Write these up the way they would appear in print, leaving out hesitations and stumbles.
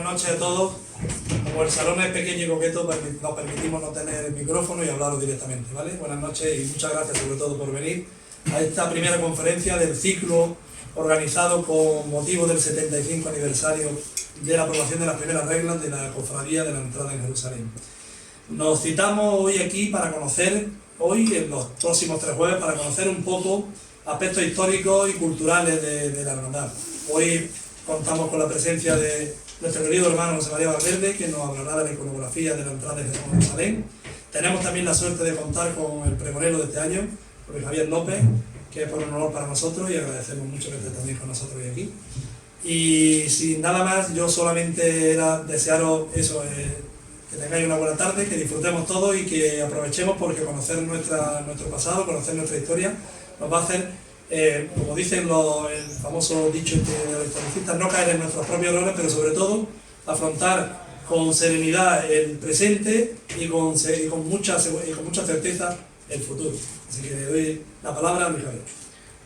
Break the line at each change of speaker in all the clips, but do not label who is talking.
noches a todos. Como el salón es pequeño y coqueto, nos permitimos no tener el micrófono y hablaros directamente, ¿vale? Buenas noches y muchas gracias sobre todo por venir a esta primera conferencia del ciclo organizado con motivo del 75 aniversario de la aprobación de las primeras reglas de la Cofradía de la Entrada en Jerusalén. Nos citamos hoy aquí para conocer, en los próximos 3 jueves, para conocer un poco aspectos históricos y culturales de la hermandad. Hoy contamos con la presencia de nuestro querido hermano José María Valverde, que nos hablará de la iconografía de la entrada de Jerusalén. Tenemos también la suerte de contar con el pregonero de este año, Luis Javier López, que es por un honor para nosotros y agradecemos mucho que esté también con nosotros hoy aquí. Y sin nada más, yo solamente era desearos eso, que tengáis una buena tarde, que disfrutemos todos y que aprovechemos, porque conocer nuestro pasado, conocer nuestra historia, nos va a hacer, como dicen el famoso dicho de los historicistas, no caer en nuestros propios errores, pero sobre todo afrontar con serenidad el presente y con mucha certeza el futuro. Así que le doy la palabra a Luis Javier.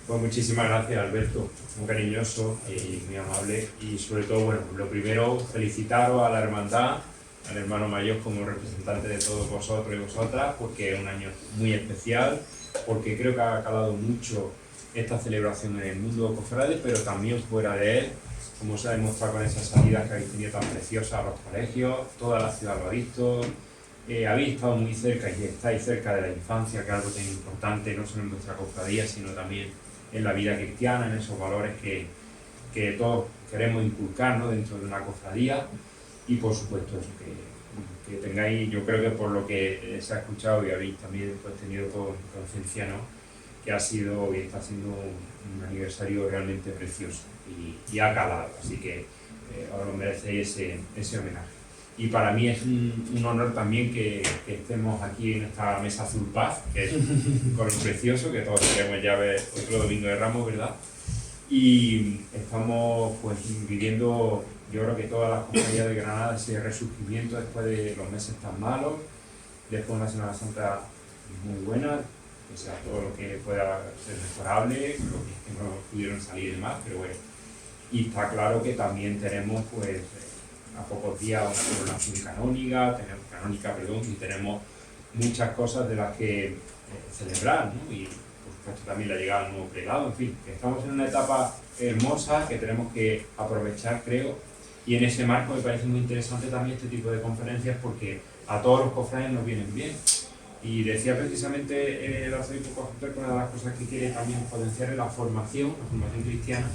Pues muchísimas gracias, Alberto, muy cariñoso y muy amable. Y sobre todo, bueno, lo primero, felicitaros a la hermandad, al hermano mayor como representante de todos vosotros y vosotras, porque es un año muy especial, porque creo que ha calado mucho esta celebración en el mundo cofrade, pero también fuera de él, como se ha demostrado con esas salidas que habéis tenido tan preciosas a los colegios, toda la ciudad lo ha visto. Habéis estado muy cerca y estáis cerca de la infancia, que es algo tan importante, no solo en vuestra cofradía, sino también en la vida cristiana, en esos valores que todos queremos inculcar, ¿no?, dentro de una cofradía. Y por supuesto eso, que tengáis, yo creo que por lo que se ha escuchado y habéis también pues, tenido todo conciencia, ¿no?, que ha sido y está siendo un aniversario realmente precioso y ha calado, así que os merecéis ese homenaje. Y para mí es un honor también que estemos aquí en esta mesa azul paz, que es un color precioso, que todos queremos ya ver otro domingo de Ramos, ¿verdad? Y estamos pues viviendo, yo creo que todas las cofradías de Granada, ese resurgimiento después de los meses tan malos, después de una Semana Santa muy buena, que sea todo lo que pueda ser mejorable, lo que no pudieron salir y demás, pero bueno. Y está claro que también tenemos pues a pocos días una coronación canónica, y tenemos muchas cosas de las que celebrar, ¿no? Y por supuesto también la llegada del nuevo prelado, en fin, que estamos en una etapa hermosa que tenemos que aprovechar, creo, y en ese marco me parece muy interesante también este tipo de conferencias, porque a todos los cofrades nos vienen bien. Y decía precisamente el arzobispo Cojuter que una de las cosas que quiere también potenciar es la formación cristiana,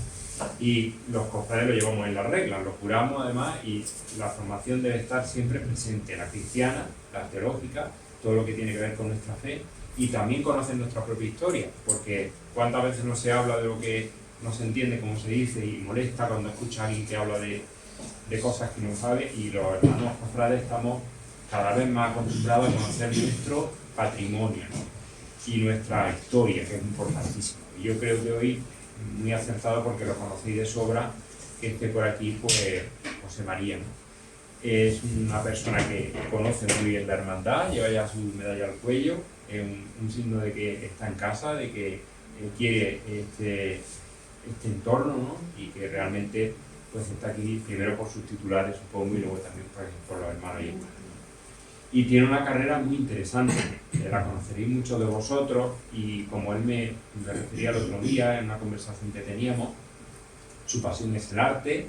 y los cofrades lo llevamos en las reglas, lo juramos además, y la formación debe estar siempre presente, la cristiana, la teológica, todo lo que tiene que ver con nuestra fe, y también conocer nuestra propia historia, porque cuántas veces no se habla de lo que no se entiende, como se dice, y molesta cuando escucha a alguien que habla de cosas que no sabe, y los hermanos cofrades estamos cada vez más acostumbrados a conocer nuestro patrimonio, ¿no?, y nuestra historia, que es importantísimo. Y yo creo que hoy, muy acertado porque lo conocéis de sobra, que esté por aquí pues José María, ¿no? Es una persona que conoce muy bien la hermandad, lleva ya su medalla al cuello, es un signo de que está en casa, de que quiere este entorno, ¿no?, y que realmente pues está aquí primero por sus titulares, supongo, y luego también por los hermanos y hermanas. Y tiene una carrera muy interesante, la conoceréis muchos de vosotros, y como él me refería el otro día en una conversación que teníamos, su pasión es el arte.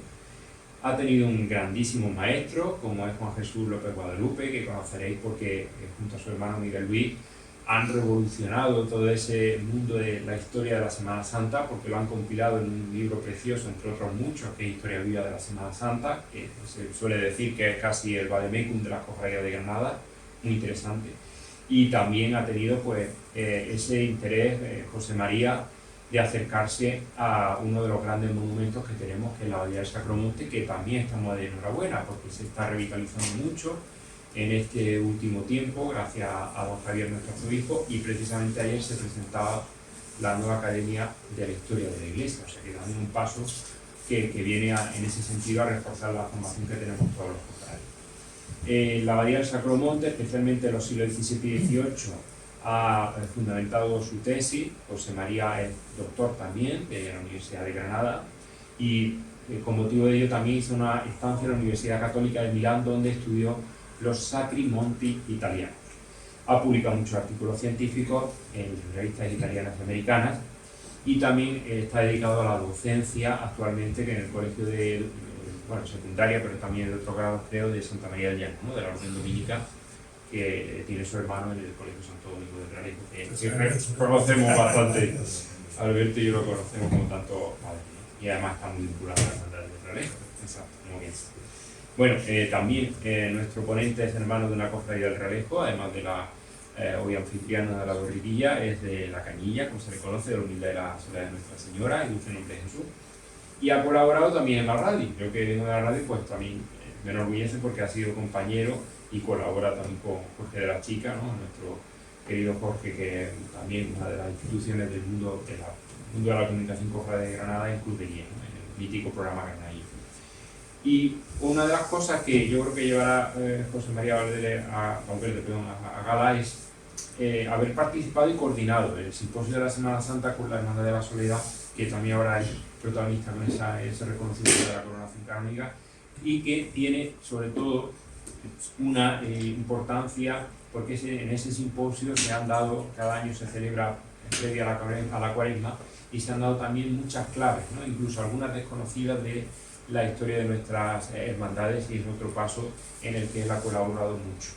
Ha tenido un grandísimo maestro, como es Juan Jesús López Guadalupe, que conoceréis porque junto a su hermano Miguel Luis han revolucionado todo ese mundo de la historia de la Semana Santa, porque lo han compilado en un libro precioso, entre otros muchos, que es Historia Viva de la Semana Santa, que se suele decir que es casi el vademecum de las cofradías de Granada, muy interesante. Y también ha tenido pues ese interés, José María, de acercarse a uno de los grandes monumentos que tenemos, que es la Abadía del Sacromonte, que también estamos de enhorabuena, porque se está revitalizando mucho en este último tiempo, gracias a don Javier, nuestro arzobispo, y precisamente ayer se presentaba la nueva Academia de la Historia de la Iglesia, o sea que también un paso que viene en ese sentido a reforzar la formación que tenemos todos los cofrades. La Abadía del Sacromonte, especialmente en los siglos XVII y XVIII, ha fundamentado su tesis. José María es doctor también de la Universidad de Granada, y con motivo de ello también hizo una estancia en la Universidad Católica de Milán, donde estudió los Sacri Monti italianos. Ha publicado muchos artículos científicos en revistas italianas y americanas, y también está dedicado a la docencia actualmente, que en el colegio de secundaria, pero también de otros grados, creo, de Santa María del Llano, ¿no? De la Orden Dominica, que tiene su hermano en el Colegio Santo Domingo del Realejo, que conocemos bastante. Alberto y yo lo conocemos como tanto padre, ¿no? Y además está muy vinculado a la Santa del Realejo. Exacto, como bien. Bueno, también nuestro ponente es hermano de una cofradía del Realejo, además de la hoy anfitriana de la borriquilla, es de la Cañilla, como se le conoce, de la humildad de la soledad de Nuestra Señora y dulce nombre de Jesús. Y ha colaborado también en la radio. Yo que vengo de la radio, pues también me enorgullece porque ha sido compañero y colabora también con Jorge de la Chica, ¿no? Nuestro querido Jorge, que también una de las instituciones del mundo de la comunicación cofrade de Granada, en Club de Guía, ¿no? En el mítico programa Granadillo. Y una de las cosas que yo creo que llevará José María Valverde a gala es haber participado y coordinado el simposio de la Semana Santa con la Hermandad de la Soledad, que también ahora es protagonista con ese reconocimiento de la coronación canónica, y que tiene sobre todo una importancia porque en ese simposio se han dado, cada año se celebra previa a la Cuaresma, y se han dado también muchas claves, ¿no? Incluso algunas desconocidas de la historia de nuestras hermandades, y es otro paso en el que él ha colaborado mucho.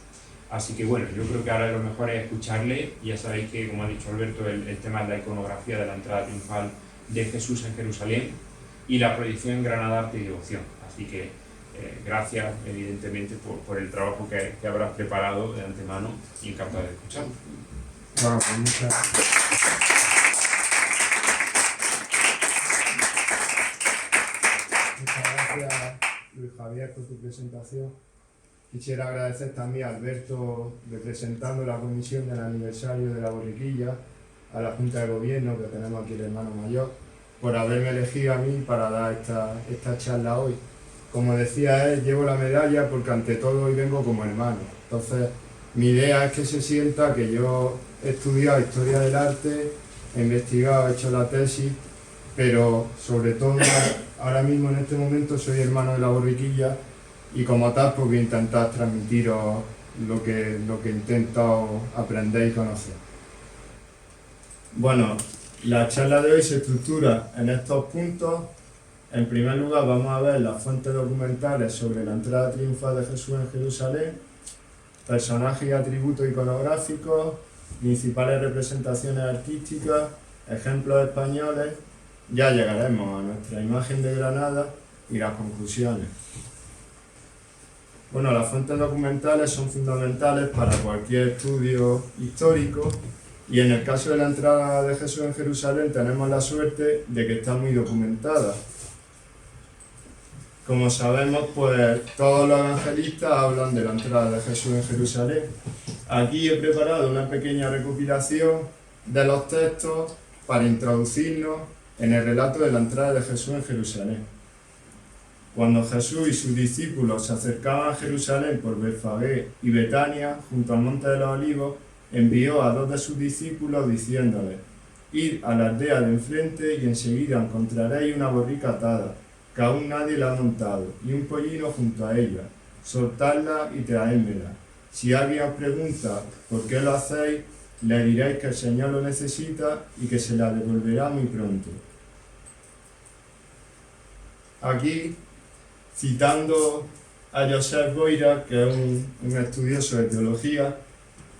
Así que bueno, yo creo que ahora lo mejor es escucharle. Ya sabéis que, como ha dicho Alberto, el tema es la iconografía de la entrada triunfal de Jesús en Jerusalén y la proyección en Granada, Arte y Devoción. Así que gracias evidentemente por el trabajo que habrás preparado de antemano, y encantado de escucharlo.
Bueno, pues muchas gracias, Luis Javier, por tu presentación. Quisiera agradecer también a Alberto, representando la comisión del aniversario de la borriquilla, a la Junta de Gobierno, que tenemos aquí el hermano mayor, por haberme elegido a mí para dar esta charla hoy. Como decía él, llevo la medalla porque ante todo hoy vengo como hermano. Entonces, mi idea es que se sienta que yo he estudiado Historia del Arte, he investigado, he hecho la tesis, pero sobre todo ahora mismo en este momento soy hermano de la borriquilla, y como tal pues voy a intentar transmitiros lo que he intentado aprender y conocer. Bueno, la charla de hoy se estructura en estos puntos. En primer lugar vamos a ver las fuentes documentales sobre la entrada triunfal de Jesús en Jerusalén, personajes y atributos iconográficos, principales representaciones artísticas, ejemplos españoles. Ya llegaremos a nuestra imagen de Granada y las conclusiones. Bueno, las fuentes documentales son fundamentales para cualquier estudio histórico, y en el caso de la entrada de Jesús en Jerusalén tenemos la suerte de que está muy documentada. Como sabemos, pues todos los evangelistas hablan de la entrada de Jesús en Jerusalén. Aquí he preparado una pequeña recopilación de los textos para introducirnos en el relato de la entrada de Jesús en Jerusalén. Cuando Jesús y sus discípulos se acercaban a Jerusalén por Betfagé y Betania, junto al Monte de los Olivos, envió a 2 de sus discípulos diciéndoles: «Id a la aldea de enfrente y enseguida encontraréis una borrica atada, que aún nadie la ha montado, y un pollino junto a ella. Soltadla y traédmela. Si alguien os pregunta por qué lo hacéis, le diréis que el Señor lo necesita y que se la devolverá muy pronto». Aquí, citando a Josep Boira, que es un estudioso de teología,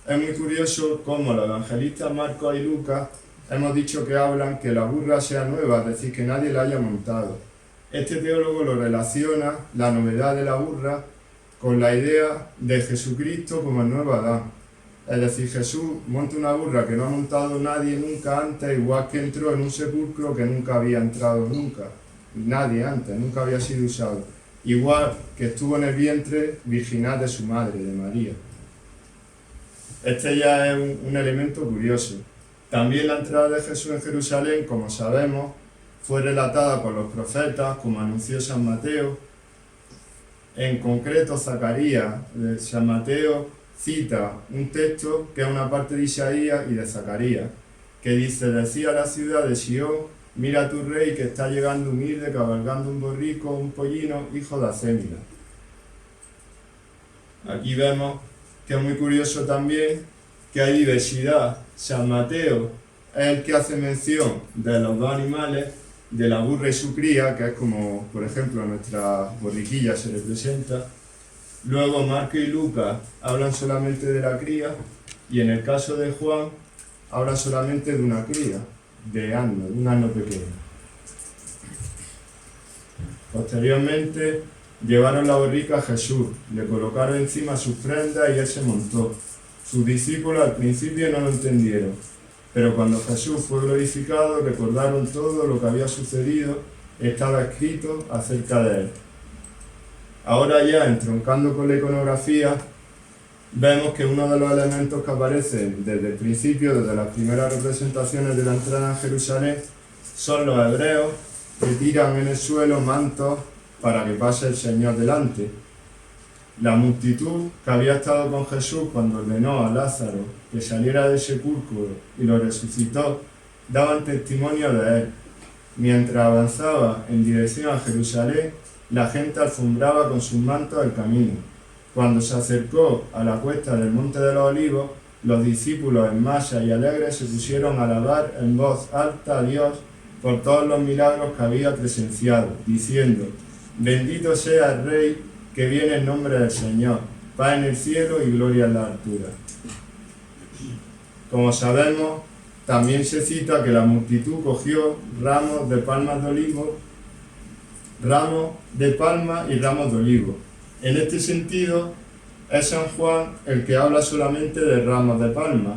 es muy curioso cómo los evangelistas Marcos y Lucas hemos dicho que hablan que la burra sea nueva, es decir, que nadie la haya montado. Este teólogo lo relaciona, la novedad de la burra, con la idea de Jesucristo como el nuevo Adán. Es decir, Jesús monta una burra que no ha montado nadie nunca antes, igual que entró en un sepulcro que nunca había entrado nunca, nadie antes, nunca había sido usado. Igual que estuvo en el vientre virginal de su madre, de María. Este ya es un elemento curioso. También la entrada de Jesús en Jerusalén, como sabemos, fue relatada por los profetas, como anunció San Mateo. En concreto, Zacarías, de San Mateo, cita un texto que es una parte de Isaías y de Zacarías, que dice: «Decía la ciudad de Sión, mira a tu rey que está llegando humilde, cabalgando un borrico, un pollino, hijo de Acémila. Aquí vemos que es muy curioso también que hay diversidad. San Mateo es el que hace mención de los dos animales, de la burra y su cría, que es como, por ejemplo, nuestra borriquilla se representa. Luego Marcos y Lucas hablan solamente de la cría, y en el caso de Juan habla solamente de una cría, de un asno pequeño. Posteriormente llevaron la borrica a Jesús, le colocaron encima sus prendas y él se montó. Sus discípulos al principio no lo entendieron, pero cuando Jesús fue glorificado recordaron todo lo que había sucedido, estaba escrito acerca de él. Ahora ya, entroncando con la iconografía, vemos que uno de los elementos que aparecen desde el principio, desde las primeras representaciones de la entrada en Jerusalén, son los hebreos que tiran en el suelo mantos para que pase el Señor delante. La multitud que había estado con Jesús cuando ordenó a Lázaro que saliera del sepulcro y lo resucitó, daban testimonio de él. Mientras avanzaba en dirección a Jerusalén, la gente alfombraba con sus mantos el camino. Cuando se acercó a la cuesta del Monte de los Olivos, los discípulos en masa y alegres se pusieron a alabar en voz alta a Dios por todos los milagros que había presenciado, diciendo: bendito sea el Rey que viene en nombre del Señor, paz en el cielo y gloria en la altura. Como sabemos, también se cita que la multitud cogió ramos de palmas de olivo, ramos de palma y ramos de olivo. En este sentido, es San Juan el que habla solamente de ramos de palma.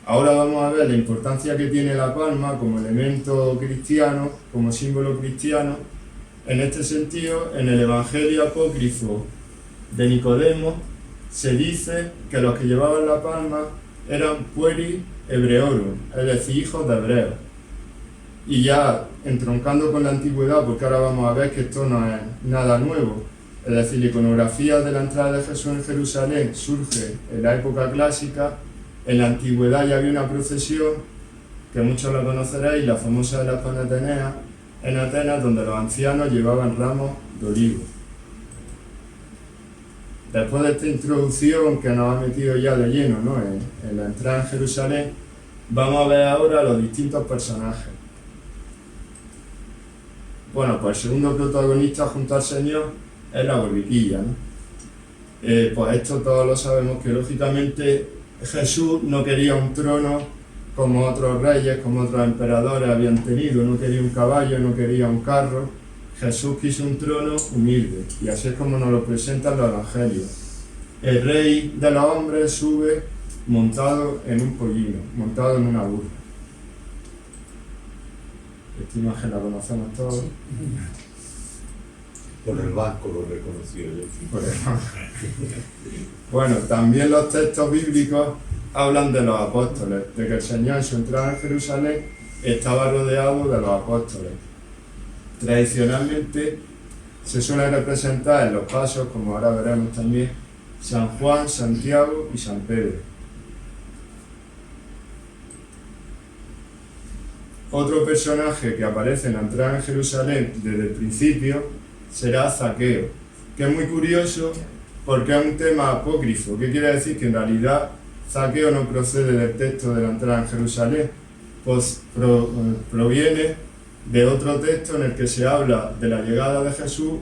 Ahora vamos a ver la importancia que tiene la palma como elemento cristiano, como símbolo cristiano. En este sentido, en el Evangelio apócrifo de Nicodemo, se dice que los que llevaban la palma eran pueri hebreorum, es decir, hijos de hebreos. Y ya entroncando con la antigüedad, porque ahora vamos a ver que esto no es nada nuevo, es decir, la iconografía de la entrada de Jesús en Jerusalén surge en la época clásica. En la antigüedad ya había una procesión, que muchos la conoceréis, la famosa de las Panateneas, en Atenas, donde los ancianos llevaban ramos de olivo. Después de esta introducción que nos ha metido ya de lleno, ¿no?, en la entrada en Jerusalén, vamos a ver ahora los distintos personajes. Bueno, pues el segundo protagonista junto al Señor es la borriquilla, ¿no? Pues esto todos lo sabemos, que lógicamente Jesús no quería un trono como otros reyes, como otros emperadores habían tenido, no quería un caballo, no quería un carro. Jesús quiso un trono humilde, y así es como nos lo presentan los evangelios. El rey de los hombres sube montado en un pollino, montado en una burra. Esta imagen la conocemos todos.
Sí. Por el banco lo reconocí yo.
Por el banco. Bueno, también los textos bíblicos hablan de los apóstoles, de que el Señor en su entrada en Jerusalén estaba rodeado de los apóstoles. Tradicionalmente se suele representar en los pasos, como ahora veremos también, San Juan, Santiago y San Pedro. Otro personaje que aparece en la entrada en Jerusalén desde el principio será Zaqueo, que es muy curioso porque es un tema apócrifo. ¿Qué quiere decir? Que en realidad Zaqueo no procede del texto de la entrada en Jerusalén, pues proviene de otro texto en el que se habla de la llegada de Jesús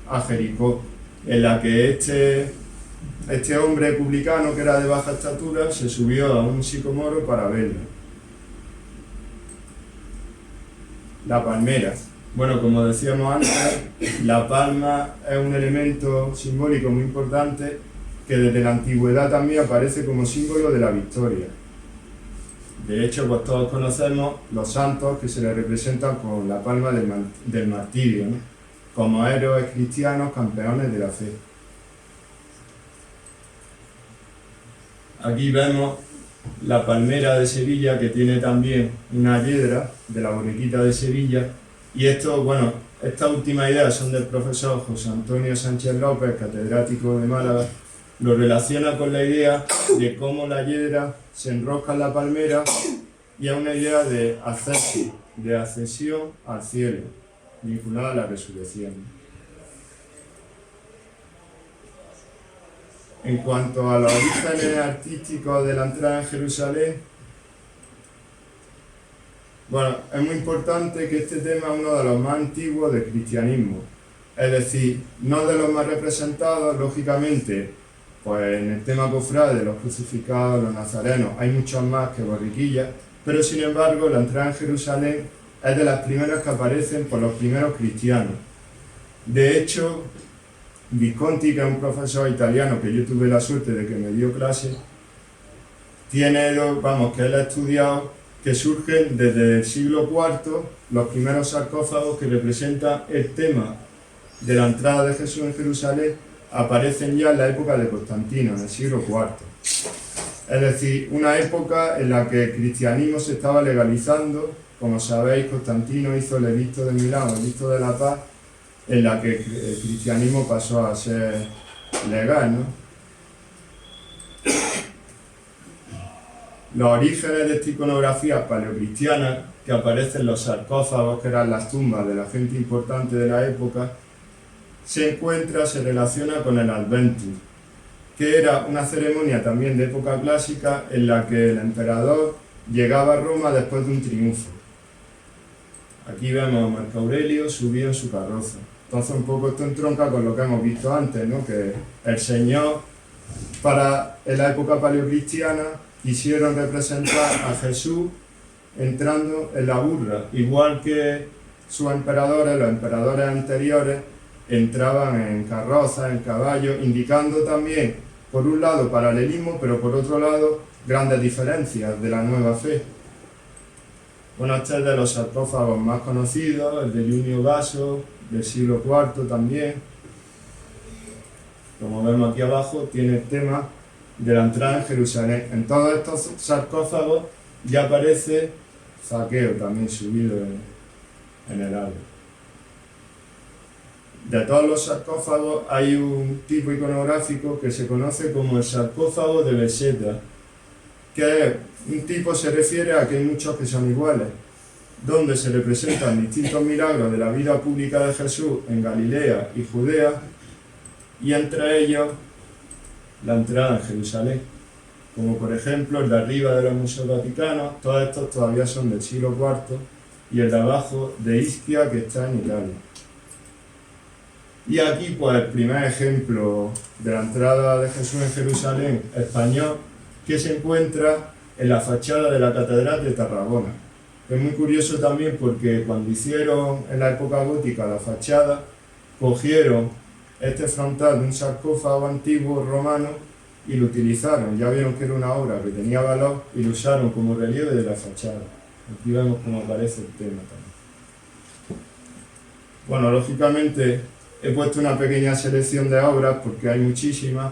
a Jericó, en la que este hombre publicano, que era de baja estatura, se subió a un sicomoro para verlo. La palmera. Bueno, como decíamos antes, la palma es un elemento simbólico muy importante que desde la antigüedad también aparece como símbolo de la victoria. De hecho, pues todos conocemos los santos que se les representan con la palma del martirio, ¿no?, como héroes cristianos, campeones de la fe. Aquí vemos la palmera de Sevilla, que tiene también una hiedra de la borriquita de Sevilla. Y esto, bueno, estas últimas ideas son del profesor José Antonio Sánchez López, catedrático de Málaga. Lo relaciona con la idea de cómo la hiedra se enrosca en la palmera y es una idea de acceso, de accesión al cielo, vinculada a la resurrección. En cuanto a los orígenes artísticos de la entrada en Jerusalén, bueno, es muy importante que este tema es uno de los más antiguos del cristianismo, es decir, no de los más representados, lógicamente, pues en el tema cofrade, los crucificados, los nazarenos, hay muchos más que borriquillas, pero sin embargo la entrada en Jerusalén es de las primeras que aparecen por los primeros cristianos. De hecho, Visconti, que es un profesor italiano que yo tuve la suerte de que me dio clase, tiene, que él ha estudiado que surgen desde el siglo IV los primeros sarcófagos que representan el tema de la entrada de Jesús en Jerusalén, aparecen ya en la época de Constantino, en el siglo IV. Es decir, una época en la que el cristianismo se estaba legalizando. Como sabéis, Constantino hizo el edicto de Milán, el edicto de la paz, en la que el cristianismo pasó a ser legal, ¿no? Los orígenes de esta iconografía paleocristiana, que aparecen en los sarcófagos, que eran las tumbas de la gente importante de la época, se relaciona con el Adventus, que era una ceremonia también de época clásica en la que el emperador llegaba a Roma después de un triunfo. Aquí vemos a Marco Aurelio subido en su carroza. Entonces un poco esto entronca con lo que hemos visto antes, ¿no? Que el Señor, en la época paleocristiana, quisieron representar a Jesús entrando en la burra, igual que sus emperadores, los emperadores anteriores, entraban en carrozas, en caballos, indicando también, por un lado, paralelismo, pero por otro lado, grandes diferencias de la nueva fe. Bueno, este es de los sarcófagos más conocidos, el de Junio Basso, del siglo IV también. Como vemos aquí abajo, tiene el tema de la entrada en Jerusalén. En todos estos sarcófagos ya aparece Zaqueo también subido en el árbol. De todos los sarcófagos hay un tipo iconográfico que se conoce como el sarcófago de Beseta, que un tipo se refiere a que hay muchos que son iguales, donde se representan distintos milagros de la vida pública de Jesús en Galilea y Judea, y entre ellos la entrada en Jerusalén, como por ejemplo el de arriba de los museos vaticanos. Todos estos todavía son del siglo IV, y el de abajo de Ischia, que está en Italia. Y aquí pues el primer ejemplo de la entrada de Jesús en Jerusalén español, que se encuentra en la fachada de la Catedral de Tarragona. Es muy curioso también porque cuando hicieron en la época gótica la fachada, cogieron este frontal de un sarcófago antiguo romano y lo utilizaron. Ya vieron que era una obra que tenía valor y lo usaron como relieve de la fachada. Aquí vemos cómo aparece el tema también. Bueno, lógicamente he puesto una pequeña selección de obras porque hay muchísimas.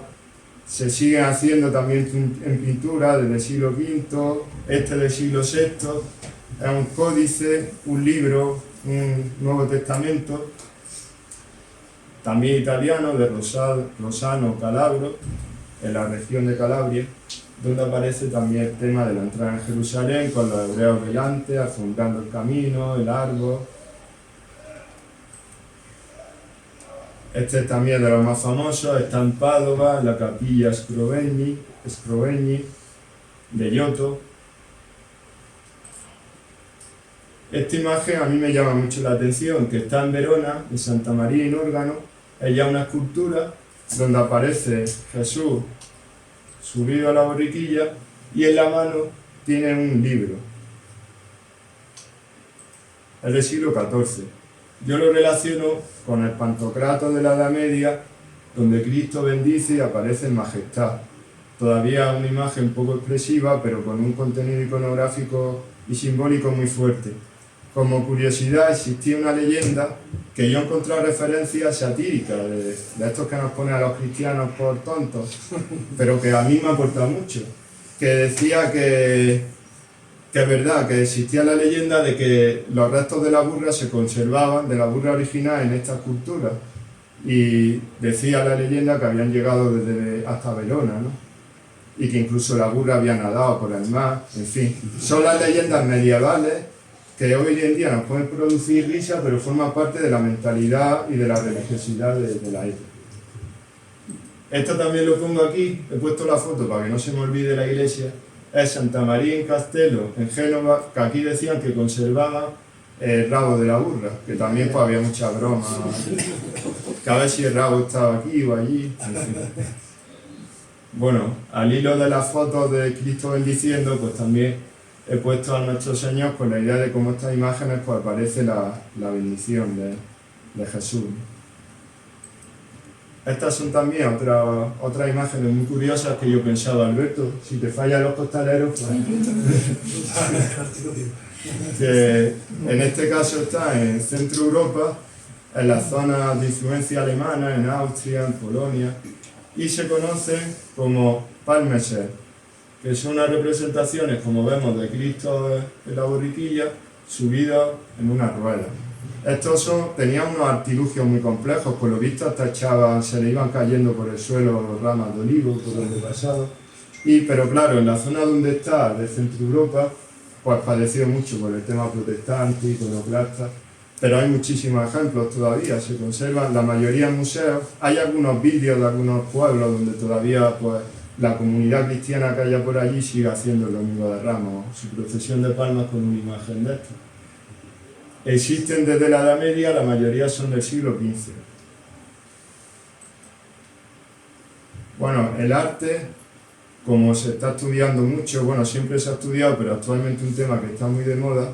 Se siguen haciendo también en pintura desde el siglo V, del siglo VI. Es un códice, un libro, un Nuevo Testamento, también italiano, de Rosano Calabro, en la región de Calabria, donde aparece también el tema de la entrada en Jerusalén, con los hebreos delante, alfombrando el camino, el árbol. Este es también de los más famosos, está en Padova, en la capilla Scrovegni de Giotto. Esta imagen a mí me llama mucho la atención, que está en Verona, en Santa María in Órgano. Es ya una escultura donde aparece Jesús subido a la borriquilla y en la mano tiene un libro. Es del siglo XIV. Yo lo relaciono con el Pantocrator de la Edad Media, donde Cristo bendice y aparece en majestad. Todavía una imagen poco expresiva, pero con un contenido iconográfico y simbólico muy fuerte. Como curiosidad, existía una leyenda que yo he encontrado referencias satíricas de estos que nos ponen a los cristianos por tontos, pero que a mí me aporta mucho, que decía que es verdad, que existía la leyenda de que los restos de la burra se conservaban, de la burra original, en esta escultura, y decía la leyenda que habían llegado hasta Verona, ¿no? y que incluso la burra había nadado por el mar, en fin. Son las leyendas medievales que hoy en día nos pueden producir risa, pero forman parte de la mentalidad y de la religiosidad de la época. Esto también lo pongo aquí, he puesto la foto para que no se me olvide la iglesia, es Santa María in Castello, en Génova, que aquí decían que conservaba el rabo de la burra, que también pues, había mucha broma, que a ver si el rabo estaba aquí o allí, en fin. Bueno, al hilo de las fotos de Cristo bendiciendo, pues también he puesto a nuestro Señor con la idea de cómo estas imágenes pues aparece la bendición de Jesús. Estas son también otras imágenes muy curiosas que yo pensaba, Alberto, si te fallan los costaleros, pues... que en este caso está en Centro Europa, en las zonas de influencia alemana, en Austria, en Polonia, y se conocen como Palmeser, que son unas representaciones, como vemos, de Cristo en la borriquilla, subido en una rueda. Estos tenían unos artilugios muy complejos, por lo visto hasta se le iban cayendo por el suelo ramas de olivo, por donde pasaba. Pero claro, en la zona donde está, de Centro Europa, pues padeció mucho por el tema protestante, iconoclasta, pero hay muchísimos ejemplos todavía, se conservan, la mayoría en museos. Hay algunos vídeos de algunos pueblos donde todavía pues, la comunidad cristiana que haya por allí sigue haciendo el Domingo de Ramos, su procesión de palmas con una imagen de esto. Existen desde la Edad Media, la mayoría son del siglo XV. Bueno, el arte, como se está estudiando mucho, bueno, siempre se ha estudiado, pero actualmente un tema que está muy de moda,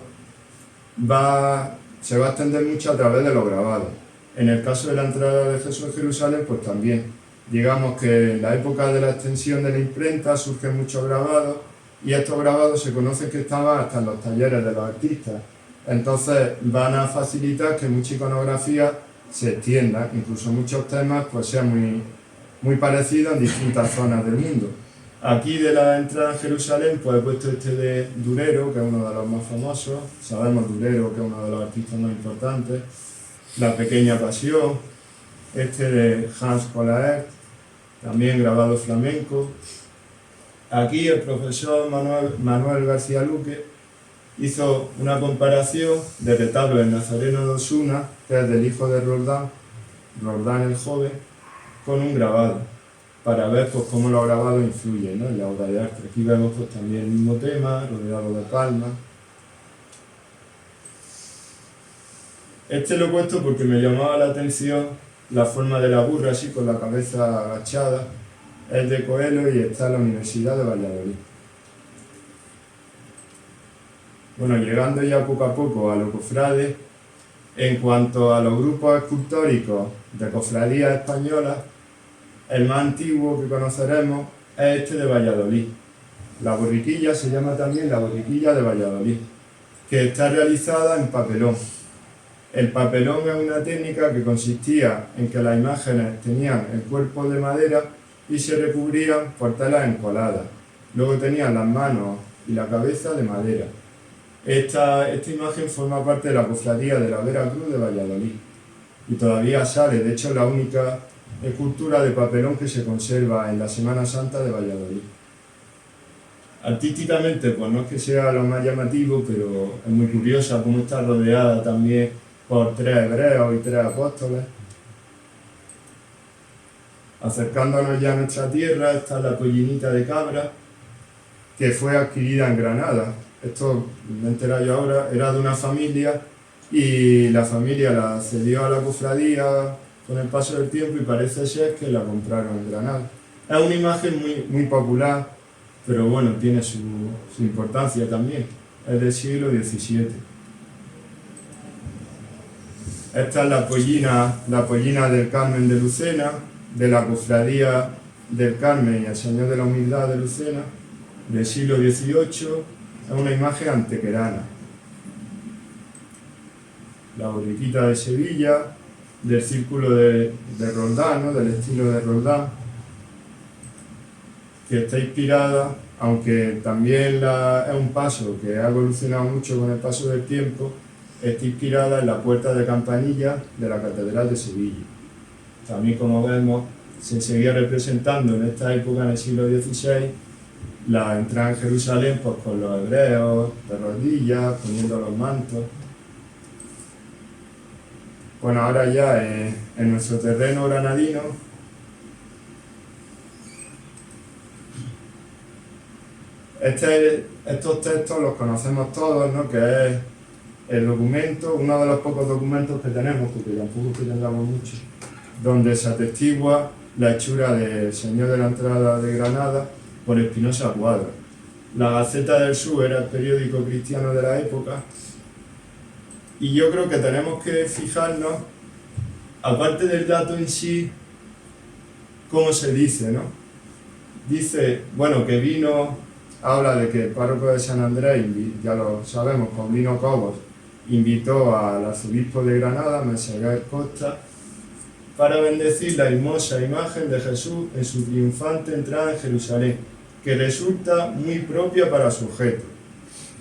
se va a extender mucho a través de los grabados. En el caso de la entrada de Jesús en Jerusalén, pues también. Digamos que en la época de la extensión de la imprenta surgen muchos grabados, y estos grabados se conocen que estaban hasta en los talleres de los artistas. Entonces van a facilitar que mucha iconografía se extienda, incluso muchos temas pues sean muy parecidos en distintas zonas del mundo. Aquí de la entrada a Jerusalén pues he puesto este de Durero, que es uno de los más famosos, sabemos Durero que es uno de los artistas más importantes, La Pequeña Pasión, este de Hans Collaert, también grabado flamenco. Aquí el profesor Manuel García Luque hizo una comparación de retablo del Nazareno de Osuna, que es del hijo de Roldán el joven, con un grabado, para ver pues, cómo los grabados influyen, ¿no? en la obra de arte. Aquí vemos pues, también el mismo tema, rodeado de palmas. Este lo he puesto porque me llamaba la atención la forma de la burra, así con la cabeza agachada. Es de Coelho y está en la Universidad de Valladolid. Bueno, llegando ya poco a poco a los cofrades, en cuanto a los grupos escultóricos de cofradías españolas, el más antiguo que conoceremos es este de Valladolid. La borriquilla se llama también la borriquilla de Valladolid, que está realizada en papelón. El papelón es una técnica que consistía en que las imágenes tenían el cuerpo de madera y se recubrían por telas encoladas. Luego tenían las manos y la cabeza de madera. Esta imagen forma parte de la cofradía de la Vera Cruz de Valladolid y todavía sale, de hecho es la única escultura de papelón que se conserva en la Semana Santa de Valladolid. Artísticamente pues no es que sea lo más llamativo, pero es muy curiosa cómo está rodeada también por 3 hebreos y 3 apóstoles. Acercándonos ya a nuestra tierra está la pollinita de cabra, que fue adquirida en Granada. Esto me he enterado yo ahora, era de una familia y la familia la cedió a la cofradía con el paso del tiempo y parece ser que la compraron en Granada. Es una imagen muy popular, pero bueno, tiene su importancia también. Es del siglo XVII. Esta es la pollina del Carmen de Lucena, de la cofradía del Carmen y el Señor de la Humildad de Lucena, del siglo XVIII. Es una imagen antequerana. La borriquita de Sevilla, del círculo de Roldán, ¿no? Del estilo de Roldán, que está inspirada, aunque también es un paso que ha evolucionado mucho con el paso del tiempo, está inspirada en la puerta de campanilla de la Catedral de Sevilla. También, como vemos, se seguía representando en esta época, en el siglo XVI, la entrada en Jerusalén pues con los hebreos, de rodillas, poniendo los mantos. Bueno, ahora ya en nuestro terreno granadino, estos textos los conocemos todos, ¿no? Que es el documento, uno de los pocos documentos que tenemos, porque tampoco es que tengamos mucho, donde se atestigua la hechura del Señor de la Entrada de Granada por Espinosa Cuadra. La Gaceta del Sur era el periódico cristiano de la época, y yo creo que tenemos que fijarnos, aparte del dato en sí, cómo se dice, ¿no? Dice, bueno, que vino, habla de que el párroco de San Andrés, ya lo sabemos, con vino Cobos, invitó al arzobispo de Granada, Meseguer Costa, para bendecir la hermosa imagen de Jesús en su triunfante entrada en Jerusalén, que resulta muy propia para su objeto.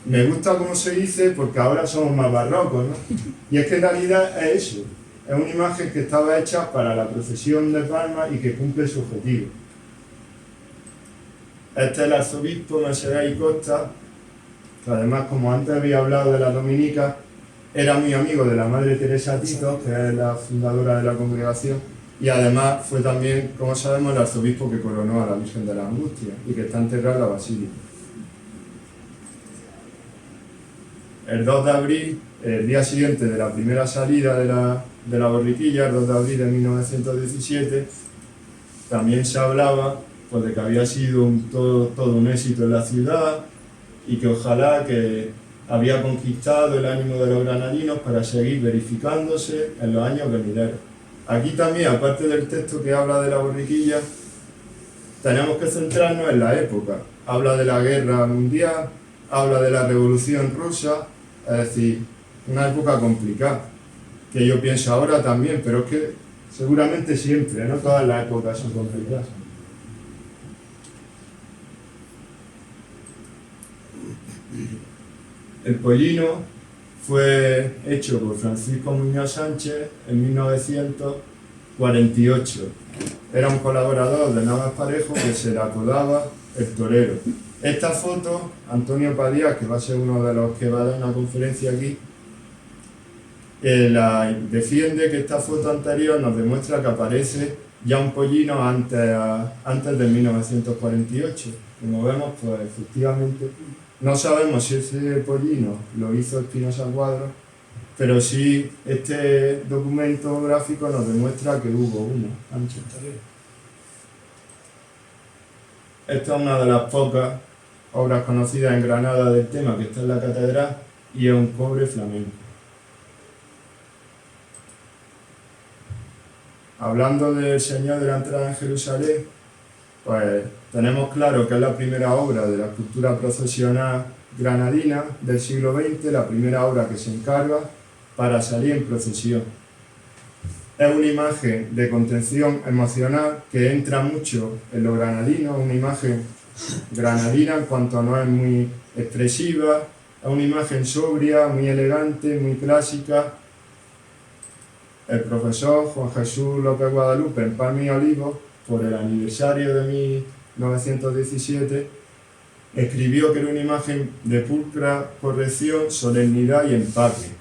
Me gusta cómo se dice porque ahora somos más barrocos, ¿no? Y es que en realidad es eso, es una imagen que estaba hecha para la procesión de palmas y que cumple su objetivo. Este es el arzobispo Meseguer Costa, que además, como antes había hablado de la dominica, era muy amigo de la Madre Teresa Tito, que es la fundadora de la congregación, y además fue también, como sabemos, el arzobispo que coronó a la Virgen de la Angustia y que está enterrado en la basílica. El 2 de abril, el día siguiente de la primera salida de la borriquilla, el 2 de abril de 1917, también se hablaba pues, de que había sido todo un éxito en la ciudad y que ojalá que había conquistado el ánimo de los granadinos para seguir verificándose en los años venideros. Aquí también, aparte del texto que habla de la borriquilla, tenemos que centrarnos en la época. Habla de la guerra mundial, habla de la revolución rusa, es decir, una época complicada, que yo pienso ahora también, pero es que seguramente siempre, no todas las épocas son complicadas. El pollino fue hecho por Francisco Muñoz Sánchez en 1948. Era un colaborador de Navas Parejo que se le apodaba el torero. Esta foto, Antonio Padilla, que va a ser uno de los que va a dar una conferencia aquí, la defiende que esta foto anterior nos demuestra que aparece ya un pollino antes de 1948. Como vemos, pues efectivamente no sabemos si ese pollino lo hizo Espinosa Cuadra, pero sí este documento gráfico nos demuestra que hubo uno antes. Esta es una de las pocas obras conocidas en Granada del tema que está en la catedral y es un cobre flamenco. Hablando del Señor de la Entrada en Jerusalén, pues tenemos claro que es la primera obra de la escultura procesional granadina del siglo XX, la primera obra que se encarga para salir en procesión. Es una imagen de contención emocional que entra mucho en lo granadino, una imagen granadina en cuanto no es muy expresiva, es una imagen sobria, muy elegante, muy clásica. El profesor Juan Jesús López Guadalupe en Palma y Olivos, por el aniversario de 1917, escribió que era una imagen de pulcra corrección, solemnidad y empaque,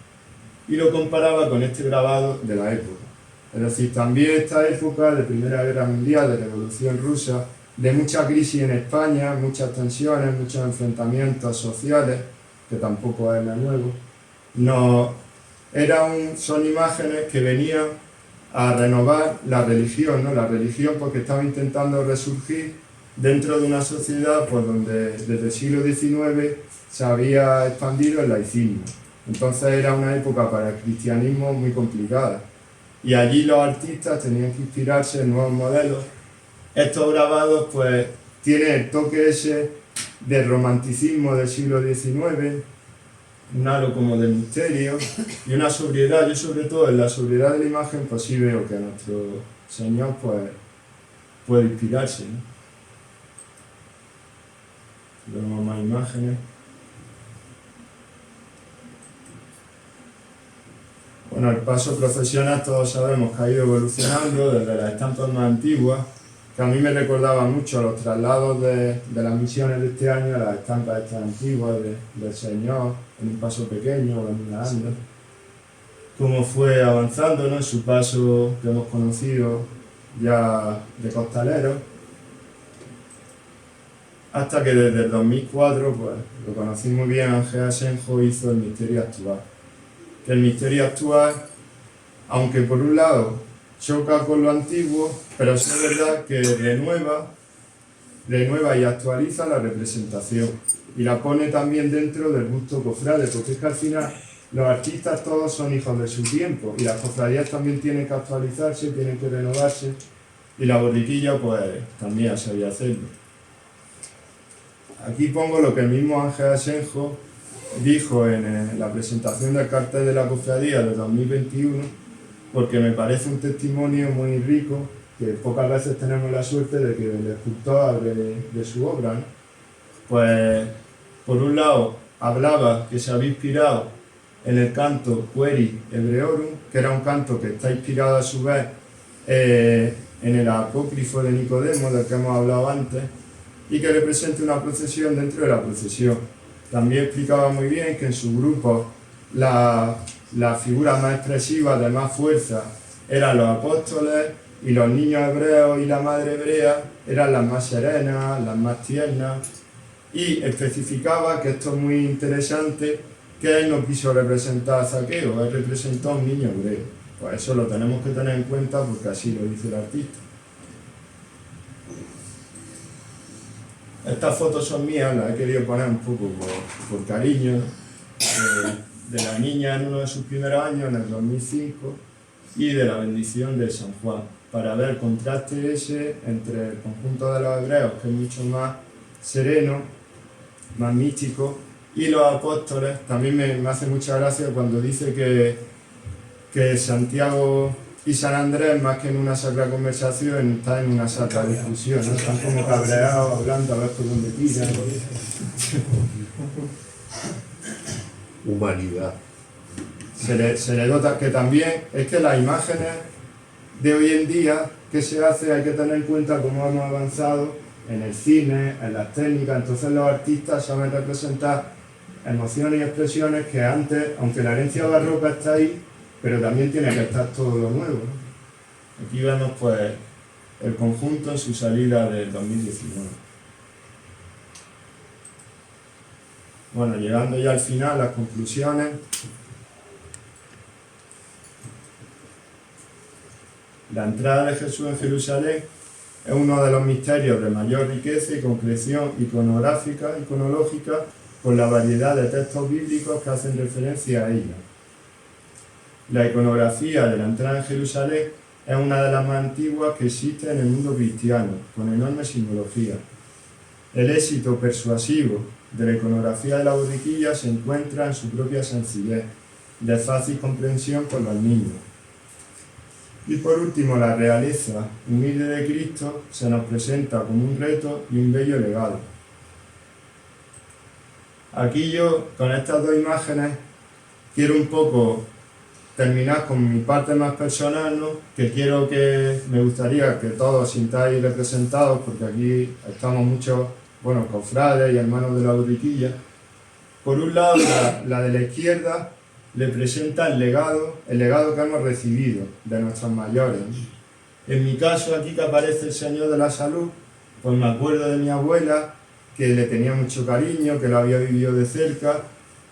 y lo comparaba con este grabado de la época. Es decir, también esta época de Primera Guerra Mundial, de Revolución Rusa, de mucha crisis en España, muchas tensiones, muchos enfrentamientos sociales, que tampoco es nada nuevo, son imágenes que venían a renovar la religión, ¿no? La religión porque estaba intentando resurgir dentro de una sociedad pues, donde desde el siglo XIX se había expandido el laicismo. Entonces era una época para el cristianismo muy complicada. Y allí los artistas tenían que inspirarse en nuevos modelos. Estos grabados pues tienen el toque ese del romanticismo del siglo XIX, un halo como de misterio y una sobriedad. Yo sobre todo en la sobriedad de la imagen pues sí veo que nuestro Señor pues puede inspirarse, ¿no? Vemos más imágenes. Bueno, el paso procesional todos sabemos que ha ido evolucionando desde las estampas más antiguas, que a mí me recordaba mucho a los traslados de las misiones de este año, a las estampas estas antiguas del Señor, en un paso pequeño, caminando, cómo fue avanzando, ¿no?, en su paso que hemos conocido ya de costalero, hasta que desde el 2004, pues, lo conocí muy bien, Ángel Asenjo hizo el misterio actual. Que el misterio actual, aunque por un lado choca con lo antiguo, pero sí es verdad que renueva y actualiza la representación y la pone también dentro del gusto cofrade, porque es que al final los artistas todos son hijos de su tiempo y las cofradías también tienen que actualizarse, tienen que renovarse, y la borriquilla pues también sabía hacerlo. Aquí pongo lo que el mismo Ángel Asenjo dijo en la presentación del cartel de la cofradía de 2021, porque me parece un testimonio muy rico, que pocas veces tenemos la suerte de que el escultor hable de su obra, ¿no? Pues, por un lado, hablaba que se había inspirado en el canto Pueri Hebreorum, que era un canto que está inspirado a su vez en el apócrifo de Nicodemo, del que hemos hablado antes, y que representa una procesión dentro de la procesión. También explicaba muy bien que en su grupo la figura más expresiva, de más fuerza, eran los apóstoles, y los niños hebreos y la madre hebrea eran las más serenas, las más tiernas, y especificaba, que esto es muy interesante, que él no quiso representar a Zaqueo, él representó a un niño hebreo. Pues eso lo tenemos que tener en cuenta porque así lo dice el artista. Estas fotos son mías, las he querido poner un poco por cariño, de la niña en uno de sus primeros años, en el 2005, y de la bendición de San Juan, para ver el contraste ese entre el conjunto de los hebreos, que es mucho más sereno, más místico, y los apóstoles. También me hace mucha gracia cuando dice que Santiago y San Andrés, más que en una sacra conversación, están en una sacra discusión, ¿no? Están como cabreados, hablando a ver por dónde tiran.
Humanidad.
Se le nota que también es que las imágenes de hoy en día que se hace, hay que tener en cuenta cómo hemos avanzado en el cine, en las técnicas. Entonces los artistas saben representar emociones y expresiones que antes, aunque la herencia barroca está ahí, pero también tiene que estar todo lo nuevo, ¿no? Aquí vemos pues el conjunto en su salida del 2019. Bueno, llegando ya al final, las conclusiones. La entrada de Jesús en Jerusalén es uno de los misterios de mayor riqueza y concreción iconográfica, iconológica, con la variedad de textos bíblicos que hacen referencia a ella. La iconografía de la entrada en Jerusalén es una de las más antiguas que existe en el mundo cristiano, con enorme simbología. El éxito persuasivo de la iconografía de la borriquilla se encuentra en su propia sencillez, de fácil comprensión por los niños. Y por último, la realeza humilde de Cristo se nos presenta como un reto y un bello legado. Aquí yo, con estas dos imágenes, quiero un poco terminar con mi parte más personal, ¿no? Me gustaría que todos sintáis representados, porque aquí estamos muchos, cofrades y hermanos de la borriquilla. Por un lado, la de la izquierda le presenta el legado que hemos recibido de nuestros mayores. En mi caso, aquí que aparece el Señor de la Salud, pues me acuerdo de mi abuela, que le tenía mucho cariño, que lo había vivido de cerca,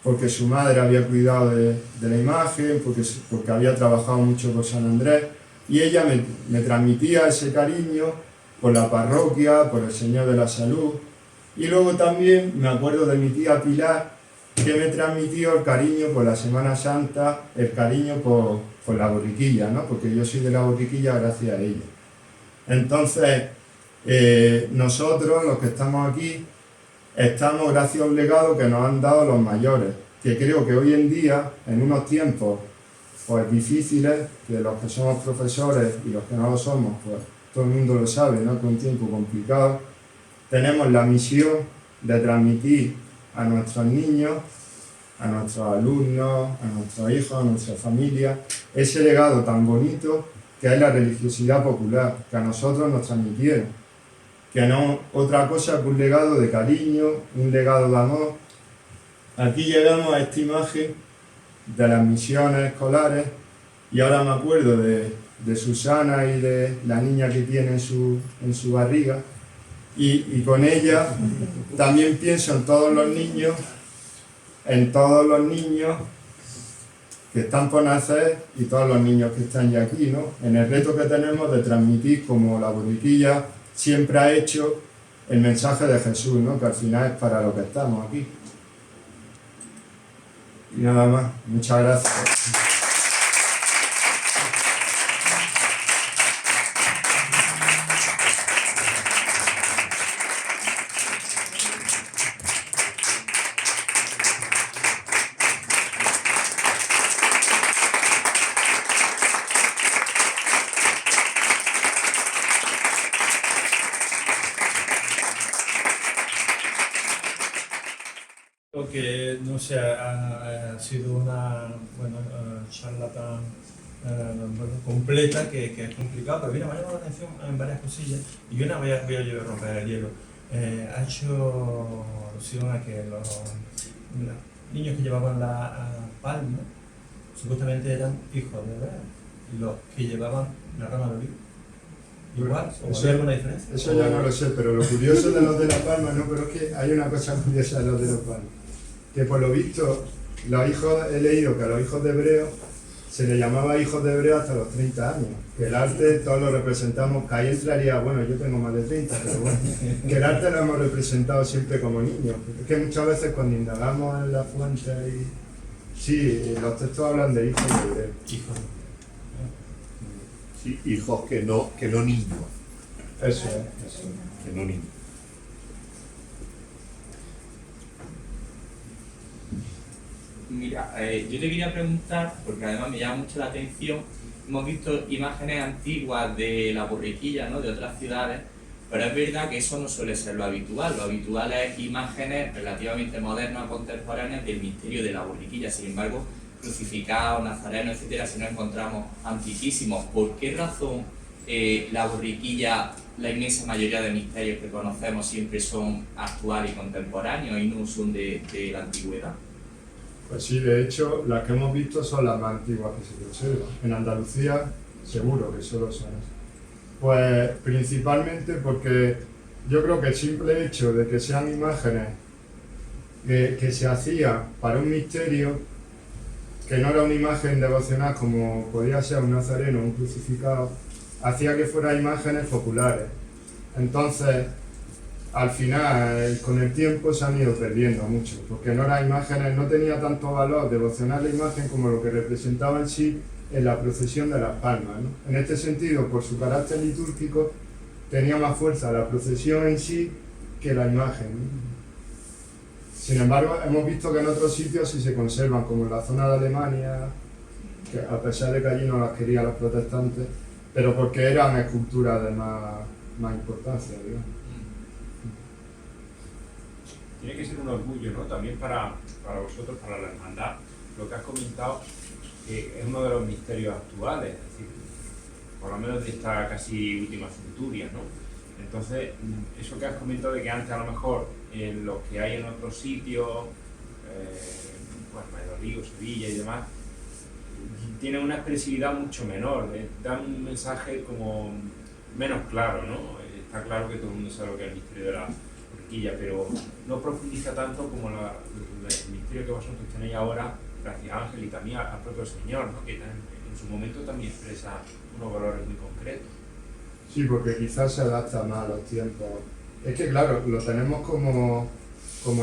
porque su madre había cuidado de la imagen, porque había trabajado mucho con San Andrés, y ella me transmitía ese cariño por la parroquia, por el Señor de la Salud. Y luego también me acuerdo de mi tía Pilar, que me transmitió el cariño por la Semana Santa, el cariño por la borriquilla, ¿no? Porque yo soy de la borriquilla gracias a ella. Entonces, nosotros, los que estamos aquí, estamos gracias a un legado que nos han dado los mayores, que creo que hoy en día, en unos tiempos pues difíciles, que los que somos profesores y los que no lo somos, pues todo el mundo lo sabe, ¿no? Que es un tiempo complicado, tenemos la misión de transmitir a nuestros niños, a nuestros alumnos, a nuestros hijos, a nuestra familia, ese legado tan bonito que es la religiosidad popular, que a nosotros nos transmitieron, que no otra cosa que un legado de cariño, un legado de amor. Aquí llegamos a esta imagen de las misiones escolares y ahora me acuerdo de Susana y de la niña que tiene en su barriga y con ella también pienso en todos los niños que están por nacer y todos los niños que están ya aquí, ¿no? En el reto que tenemos de transmitir, como la borriquilla siempre ha hecho, el mensaje de Jesús, ¿no? Que al final es para lo que estamos aquí. Y nada más, muchas gracias.
Que no sé, ha sido una charla tan completa que es complicado, pero mira, me ha llamado la atención en varias cosillas y una voy a romper el hielo. Ha hecho alusión a que los niños que llevaban la palma supuestamente eran hijos de Hebrea y los que llevaban la rama de olivo. Igual, ¿o hay alguna diferencia?
Eso ya no lo sé, pero lo curioso de los de La Palma, no, pero es que hay una cosa curiosa de los de La Palma, que por lo visto, he leído que a los hijos de Hebreos se les llamaba hijos de Hebreos hasta los 30 años, que el arte todos lo representamos, que ahí entraría, bueno, yo tengo más de 30, pero bueno, que el arte lo hemos representado siempre como niños, es que muchas veces cuando indagamos en la fuente, sí, los textos hablan de hijos de Hebreos.
Sí, hijos que no niños.
Eso es.
Que no niños.
Mira, yo te quería preguntar, porque además me llama mucho la atención, hemos visto imágenes antiguas de la borriquilla, ¿no?, de otras ciudades, pero es verdad que eso no suele ser lo habitual es imágenes relativamente modernas, contemporáneas del misterio de la borriquilla. Sin embargo, crucificados, nazarenos, etcétera, si nos encontramos antiquísimos. ¿Por qué razón la borriquilla, la inmensa mayoría de misterios que conocemos siempre son actuales y contemporáneos y no son de la antigüedad?
Pues sí, de hecho, las que hemos visto son las más antiguas que se conservan. En Andalucía, seguro que solo son esas. Pues principalmente porque yo creo que el simple hecho de que sean imágenes que se hacían para un misterio, que no era una imagen devocional como podía ser un nazareno o un crucificado, hacía que fueran imágenes populares. Entonces, al final, con el tiempo se han ido perdiendo mucho, porque no eran imágenes, no tenía tanto valor devocional la imagen como lo que representaba en sí en la procesión de las palmas, ¿no? En este sentido, por su carácter litúrgico, tenía más fuerza la procesión en sí que la imagen, ¿no? Sin embargo, hemos visto que en otros sitios sí se conservan, como en la zona de Alemania, que a pesar de que allí no las querían los protestantes, pero porque eran esculturas de más importancia, digamos.
Tiene que ser un orgullo, ¿no?, también para vosotros, para la hermandad, lo que has comentado, que es uno de los misterios actuales, es decir, por lo menos de esta casi última centuria, ¿no? Entonces, eso que has comentado de que antes a lo mejor en los que hay en otros sitios, Valladolid, Sevilla y demás, tienen una expresividad mucho menor, dan un mensaje como menos claro, ¿no? Está claro que todo el mundo sabe lo que es el misterio de la borriquilla, pero no profundiza tanto como el misterio que vosotros tenéis ahora, gracias a Ángel y también al propio Señor, ¿no?, que en su momento también expresa unos valores muy concretos.
Sí, porque quizás se adapta más a los tiempos. Es que claro, lo tenemos como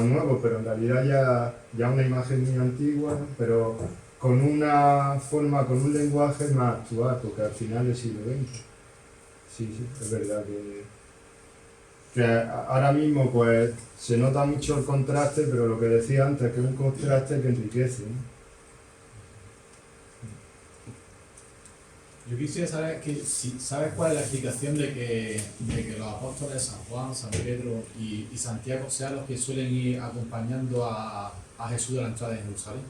nuevo, pero en realidad ya una imagen muy antigua, ¿no?, pero con una forma, con un lenguaje más actual, porque al final es siglo XX. Sí, es verdad que ahora mismo pues se nota mucho el contraste, pero lo que decía antes, que es un contraste que enriquece, ¿no?
Yo quisiera saber si sabes cuál es la explicación de que los apóstoles San Juan, San Pedro y Santiago sean los que suelen ir acompañando a Jesús de la entrada de Jerusalén.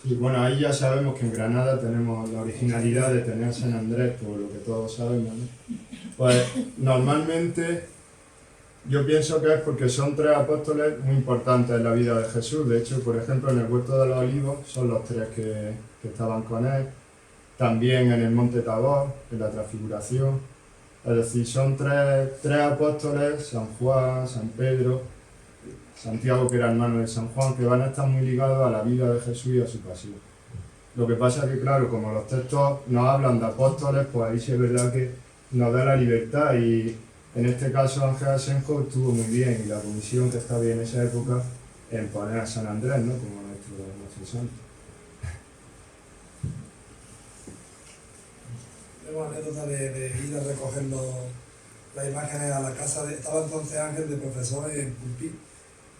Sí, bueno, ahí ya sabemos que en Granada tenemos la originalidad de tener San Andrés, por lo que todos sabemos, ¿no? Pues normalmente yo pienso que es porque son tres apóstoles muy importantes en la vida de Jesús. De hecho, por ejemplo, en el Huerto de los Olivos son los tres que estaban con él. También en el Monte Tabor, en la Transfiguración. Es decir, son tres apóstoles, San Juan, San Pedro, Santiago, que era hermano de San Juan, que van a estar muy ligados a la vida de Jesús y a su pasión. Lo que pasa es que, claro, como los textos nos hablan de apóstoles, pues ahí sí es verdad que nos da la libertad, y en este caso Ángel Asenjo estuvo muy bien, y la comisión que estaba bien en esa época en poner a San Andrés, ¿no?, como nuestro santo.
Tengo anécdota de ir a recoger las imágenes a la casa estaba entonces Ángel de profesor en Pulpí,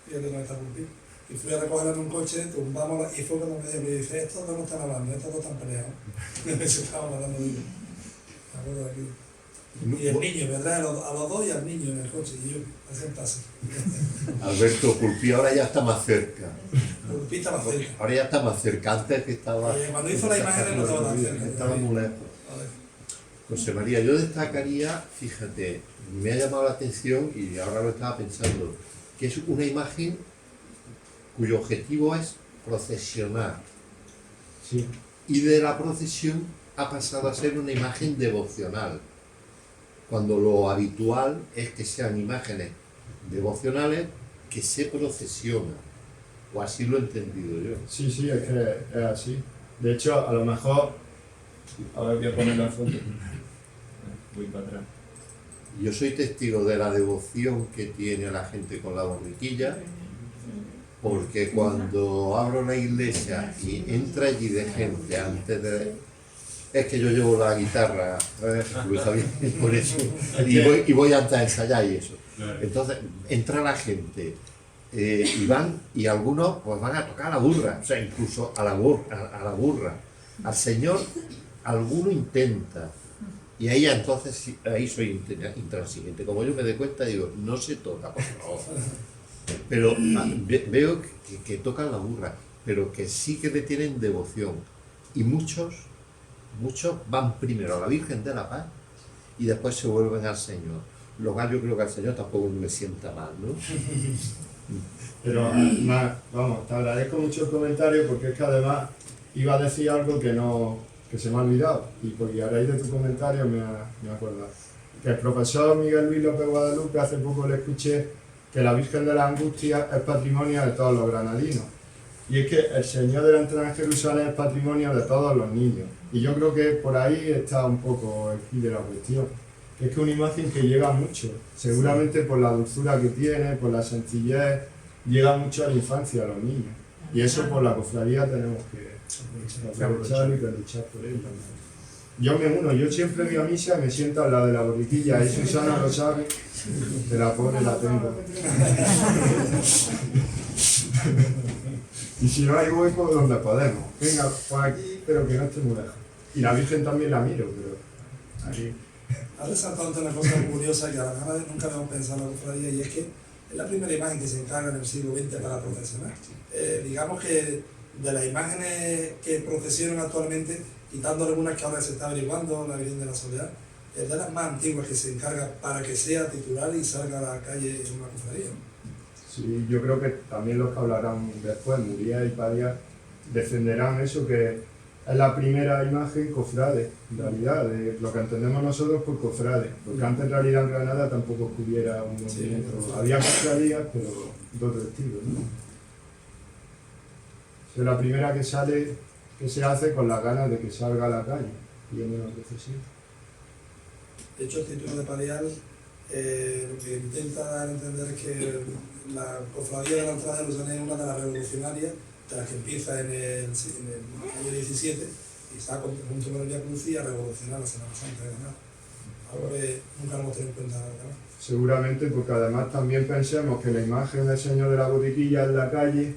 fíjate dónde está Pulpí, y fui a recogerla en un coche, tumbamos, y fue cuando me dice, estos dos no están hablando, estos dos están peleados. Se estaban hablando de ellos. Me acuerdo de aquí. Y el niño, ¿verdad? A los dos y al niño en el coche, y yo, así en pase.
Alberto Pulpí ahora ya está más cerca.
Pulpí está más cerca.
Ahora ya está más cerca, antes que estaba...
Cuando hizo las imágenes no estaba tan cerca.
Estaba muy lejos. José María, yo destacaría, fíjate, me ha llamado la atención y ahora lo estaba pensando, que es una imagen cuyo objetivo es procesionar.
Sí.
Y de la procesión ha pasado a ser una imagen devocional, cuando lo habitual es que sean imágenes devocionales que se procesionan, o así lo he entendido yo.
Sí, es que es así. De hecho, a lo mejor... A ver, voy a poner la foto. Voy para atrás.
Yo soy testigo de la devoción que tiene la gente con la borriquilla, porque cuando abro la iglesia y entra allí de gente antes de... Es que yo llevo la guitarra, Luis Javier, por eso, y voy antes a ensayar y eso. Entonces, entra la gente, y algunos pues van a tocar a la burra, o sea, incluso a la burra. Al Señor, alguno intenta. Y ahí entonces, ahí soy intransigente. Como yo me doy cuenta, digo, no se toca, por favor. Pero veo que tocan la burra, pero que sí que le tienen devoción. Y muchos van primero a la Virgen de la Paz y después se vuelven al Señor. Lo cual yo creo que al Señor tampoco me sienta mal, ¿no?
Pero además, vamos, te agradezco mucho el comentario, porque es que además iba a decir algo que se me ha olvidado, y a raíz de tu comentario me he acordado. Que el profesor Miguel Luis López Guadalupe, hace poco le escuché que la Virgen de la Angustia es patrimonio de todos los granadinos. Y es que el Señor de la entrada en Jerusalén es patrimonio de todos los niños. Y yo creo que por ahí está un poco el quid de la cuestión. Que es que una imagen que llega mucho, seguramente por la dulzura que tiene, por la sencillez, llega mucho a la infancia, a los niños. Y eso por la cofradía tenemos que aprovechar y que luchar por ello. Yo me uno, yo siempre voy a misa y me siento al lado de la borriquilla, y Susana lo sabe, de la pobre la tengo. Y si no, ahí voy por donde podemos. Venga, por aquí, pero que no esté muy lejos. Y la Virgen también la miro, pero aquí.
Ha resaltado una cosa curiosa que a la mejor nunca habíamos pensado en la cofradía, y es que es la primera imagen que se encarga en el siglo XX para procesionar. Digamos que de las imágenes que procesionan actualmente, quitando algunas que ahora se está averiguando, la Virgen de la Soledad, es de las más antiguas que se encarga para que sea titular y salga a la calle en una cofradía.
Sí, yo creo que también los que hablarán después, Muría y Padia, defenderán eso, que es la primera imagen cofrade, en realidad, de lo que entendemos nosotros por cofrade, porque antes en realidad en Granada tampoco hubiera un movimiento, había cofradías, pero de otro estilo, ¿no? Es la primera que sale, que se hace con las ganas de que salga a la calle y en una procesión.
De hecho, el título de Padial lo que intenta dar a entender es que la cofradía de la entrada de Jerusalén es una de las revolucionarias, de las que empieza en el año 17 y está junto con el Vía Crucis a revolucionar la Semana Santa de Granada. Algo que nunca lo hemos tenido en cuenta, ¿verdad? Seguramente,
porque además también pensemos que la imagen del Señor de la Borriquilla en la calle,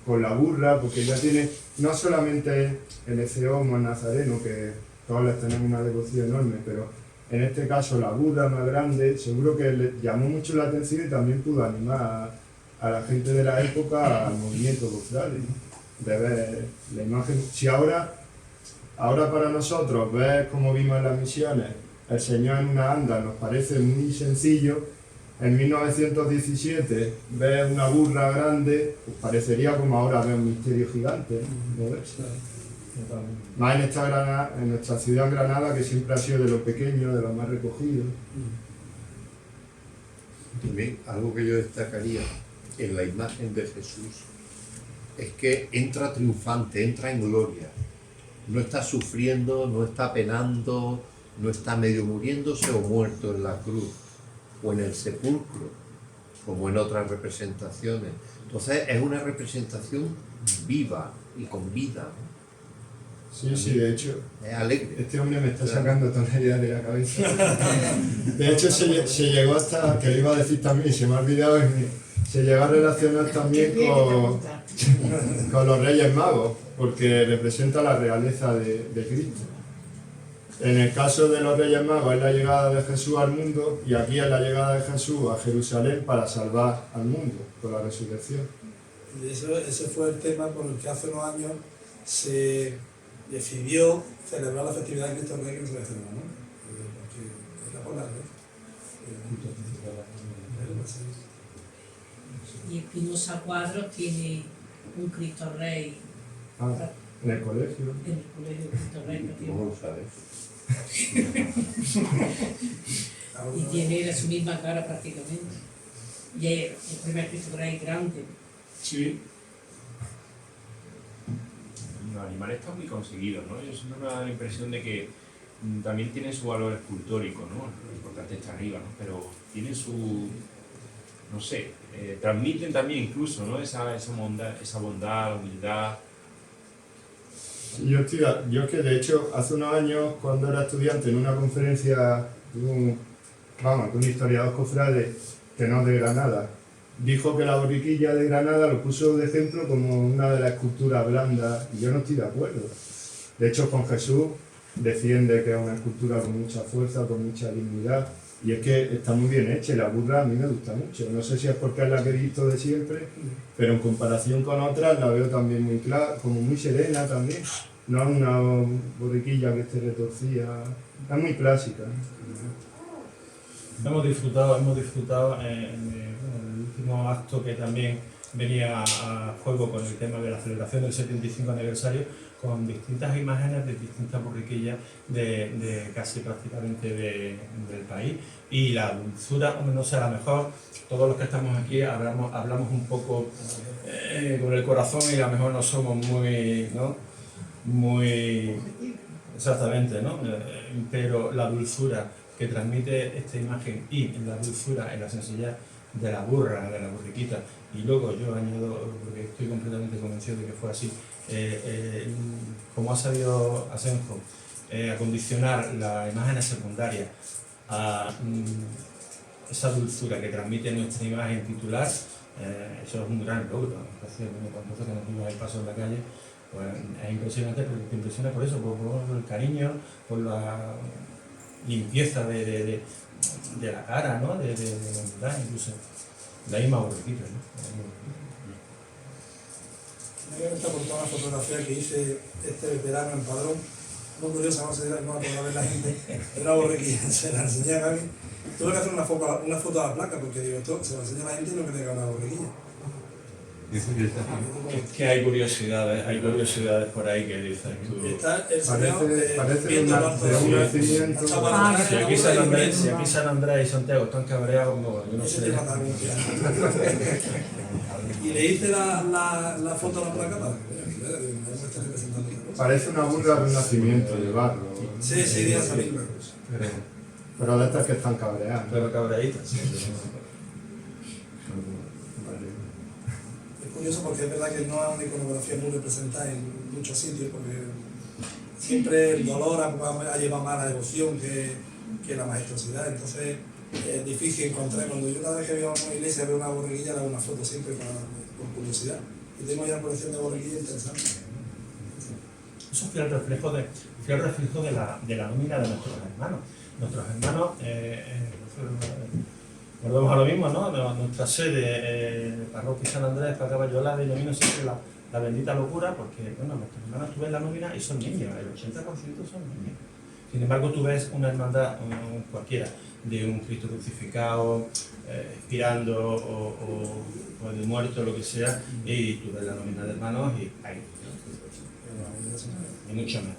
con la burra, porque ya tiene no solamente el Eceomo, el Nazareno, que todos les tenemos una devoción enorme, pero en este caso la burra más grande, seguro que le llamó mucho la atención y también pudo animar a la gente de la época al movimiento cofrade, ¿no? de ver la imagen. Si ahora para nosotros ver como vimos en las misiones el Señor en una anda nos parece muy sencillo, en 1917 ver una burra grande pues parecería como ahora ver un misterio gigante, ¿no ves? Más en nuestra ciudad Granada, que siempre ha sido de lo pequeño, de lo más recogido.
También algo que yo destacaría en la imagen de Jesús es que entra triunfante, entra en gloria. No está sufriendo, no está penando, no está medio muriéndose o muerto en la cruz o en el sepulcro, como en otras representaciones. Entonces es una representación viva y con vida.
Sí, sí, de hecho,
Es alegre.
este hombre me está sacando tonterías de la cabeza. De hecho, se llegó hasta, que lo iba a decir también, se me ha olvidado, se llegó a relacionar también con los Reyes Magos, porque representa la realeza de Cristo. En el caso de los Reyes Magos es la llegada de Jesús al mundo, y aquí es la llegada de Jesús a Jerusalén para salvar al mundo con la resurrección.
Y ese fue el tema por el que hace unos años se decidió celebrar la festividad de Cristo Rey, que no se le celebra, ¿no? Porque era por la red.
Y Espinosa Cuadros tiene un Cristo Rey
En el colegio.
en el colegio Cristo Rey que tiene.
¿Cómo lo sabes?
Y tiene su misma cara prácticamente. Y es el primer Cristo Rey grande.
Sí. Los animales están muy conseguidos, ¿no? Yo siempre me da la impresión de que también tienen su valor escultórico, ¿no? Lo importante está arriba, ¿no? Pero tienen su, no sé, transmiten también incluso, ¿no? Esa bondad, humildad.
Yo es que de hecho hace unos años, cuando era estudiante en una conferencia de un historiador cofrade que no es de Granada, dijo que la borriquilla de Granada lo puso de ejemplo como una de las esculturas blandas, y yo no estoy de acuerdo. De hecho, con Jesús defiende que es una escultura con mucha fuerza, con mucha dignidad, y es que está muy bien hecha, y la burra a mí me gusta mucho. No sé si es porque es la que he visto de siempre, pero en comparación con otras la veo también muy clara, como muy serena también. No es una borriquilla que esté retorcida, es muy clásica.
Hemos disfrutado en el último acto que también venía a juego con el tema de la celebración del 75 aniversario, con distintas imágenes de distintas borriquillas de casi prácticamente del país. Y la dulzura, hombre, no sé, a lo mejor todos los que estamos aquí hablamos un poco con el corazón, y a lo mejor no somos muy exactamente, ¿no? Pero la dulzura que transmite esta imagen, y la dulzura en la sencillez de la burra, de la borriquita, y luego yo añado, porque estoy completamente convencido de que fue así, como ha sabido Asenjo acondicionar las imágenes secundarias a esa dulzura que transmite nuestra imagen titular, eso es un gran logro. Entonces, cuando nosotros nos dimos el paso en la calle, pues es impresionante, porque te impresiona por eso, por el cariño, por la limpieza de la cara, ¿no? De la humildad, incluso la misma borriquita, ¿no?
Me gusta por toda la fotografía que hice este verano en Padrón, muy curiosa, no sé si no va a poder ver la gente, de una borriquilla, se la enseñé a Gaby. Tuve que hacer una foto a la placa, porque digo, esto se lo enseña a la gente y no que tenga una borriquilla.
Que hay curiosidades por ahí que dicen tú.
Está el señor
Parece
viendo
de un nacimiento.
Si aquí San Andrés y Santiago están cabreados, no, yo no
Ese
sé.
tema también. Y le hice la foto a la placa para que me esté representando.
Parece una burra de un nacimiento de barro.
Sí, sí, voy a salir.
Pero de estas que están cabreadas.
Pero cabreaditas, sí.
Es curioso porque es verdad que no es una iconografía muy representada en muchos sitios, porque siempre el dolor ha llevado más la devoción que la majestuosidad. Entonces es difícil encontrar. Cuando yo cada vez que veo una iglesia, veo una borriquilla, le hago una foto siempre por curiosidad. Y tengo ya una colección de borriquillas interesante.
Eso es fiel reflejo de la nómina de nuestros hermanos. Nuestros hermanos, volvemos a lo mismo, ¿no? Nuestra sede, Parroquia San Andrés, para Caballola de Llamino, siempre la bendita locura, porque, bueno, nuestras hermanas tú ves la nómina y son niños, el 80% son niños. Sin embargo, tú ves una hermandad cualquiera, de un Cristo crucificado, expirando o de muerto, lo que sea, y tú ves la nómina de hermanos y hay mucho más.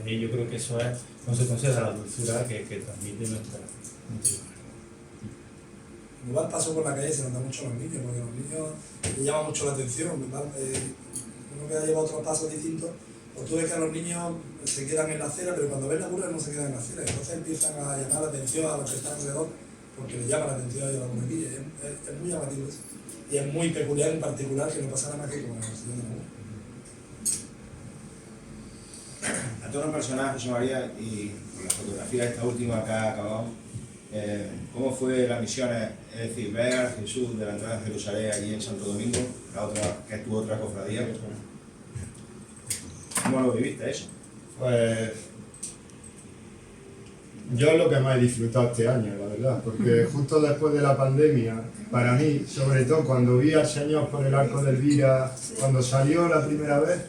Y ahí yo creo que eso es consecuencia de la dulzura que transmite nuestra imagen.
Igual paso por la calle y se nota mucho a los niños, porque a los niños les llama mucho la atención. Uno que ha llevado otros pasos distintos, pues tú ves que a los niños se quedan en la acera, pero cuando ven la burra no se quedan en la acera. Entonces empiezan a llamar la atención a los que están alrededor, porque les llama la atención a ellos la burrequilla. Es muy llamativo eso. Y es muy peculiar en particular que no pasa nada más que con el Señor de la Burra.
A todos los personajes, José María, y con la fotografía esta última que ha acabado, ¿cómo fue las misiones? Es decir, ver a Jesús de la entrada de Jerusalén allí en Santo Domingo, que es tu otra cofradía. ¿Cómo lo viviste eso?
Pues yo es lo que más he disfrutado este año, la verdad, porque justo después de la pandemia, para mí, sobre todo cuando vi al Señor por el Arco de Elvira, cuando salió la primera vez,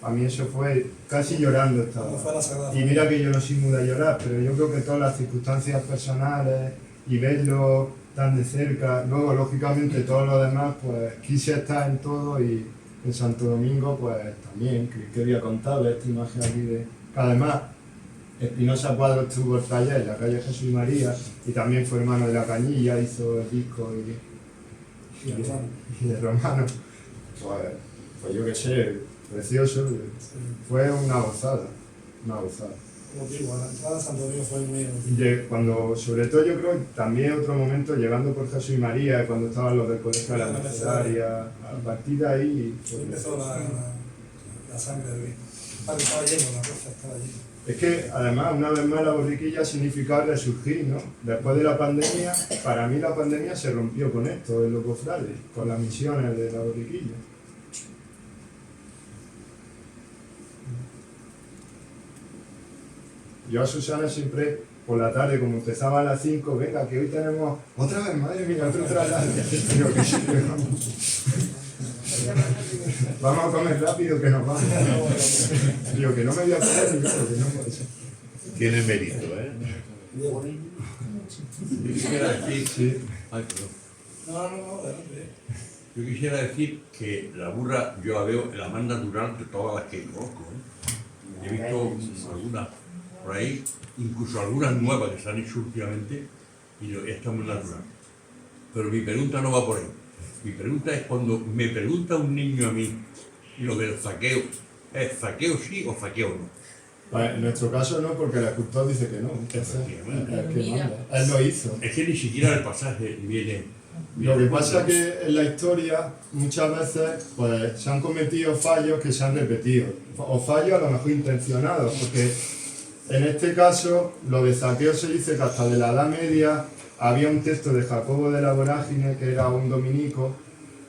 a mí eso fue casi llorando estaba. Y mira que yo no soy muy de llorar, pero yo creo que todas las circunstancias personales y verlo tan de cerca, luego lógicamente todo lo demás, pues quise estar en todo y en Santo Domingo pues también, que quería contarles esta imagen aquí de... Que además, Espinosa Cuadros tuvo el taller en la calle Jesús y María y también fue hermano de La Cañilla, hizo el disco y de Romano. Pues yo qué sé, precioso, fue una gozada, una gozada.
Como digo, la entrada a Santo Domingo fue muy emotiva.
Cuando, sobre todo yo creo también otro momento llegando por Jesús y María, cuando estaban los del colegio de la Mercedaria, a partir de ahí...
Ahí empezó la sangre de Luis. Estaba lleno, la plaza estaba llena.
Es que además una vez más la borriquilla significa resurgir, ¿no? Después de la pandemia, para mí la pandemia se rompió con esto, de los cofrades, con las misiones de la borriquilla. Yo a Susana siempre, por la tarde, como empezaba a las 5, venga, que hoy tenemos otra vez, madre mía, otro traslado. Digo que sí, que vamos a comer rápido, que nos vamos. Digo que no me voy a poner ni claro, que no puede ser.
Tiene mérito, ¿eh?
Yo quisiera decir...
Sí.
Ay, perdón.
No, adelante.
Yo quisiera decir que la burra yo la veo la más natural de todas las que conozco, ¿eh? He visto algunas por ahí, incluso algunas nuevas que se han hecho últimamente, y esta es muy natural. Pero mi pregunta no va por ahí. Mi pregunta es cuando me pregunta un niño a mí lo del zaqueo, ¿es zaqueo sí o zaqueo no?
Pues en nuestro caso no, porque el escultor dice que no. Entonces, es que manda. Él lo hizo.
Es que ni siquiera el pasaje viene...
Lo que pasa es que en la historia muchas veces pues, se han cometido fallos que se han repetido, o fallos a lo mejor intencionados, porque en este caso lo de zaqueo se dice que hasta de la Edad Media había un texto de Jacobo de la Vorágine, que era un dominico,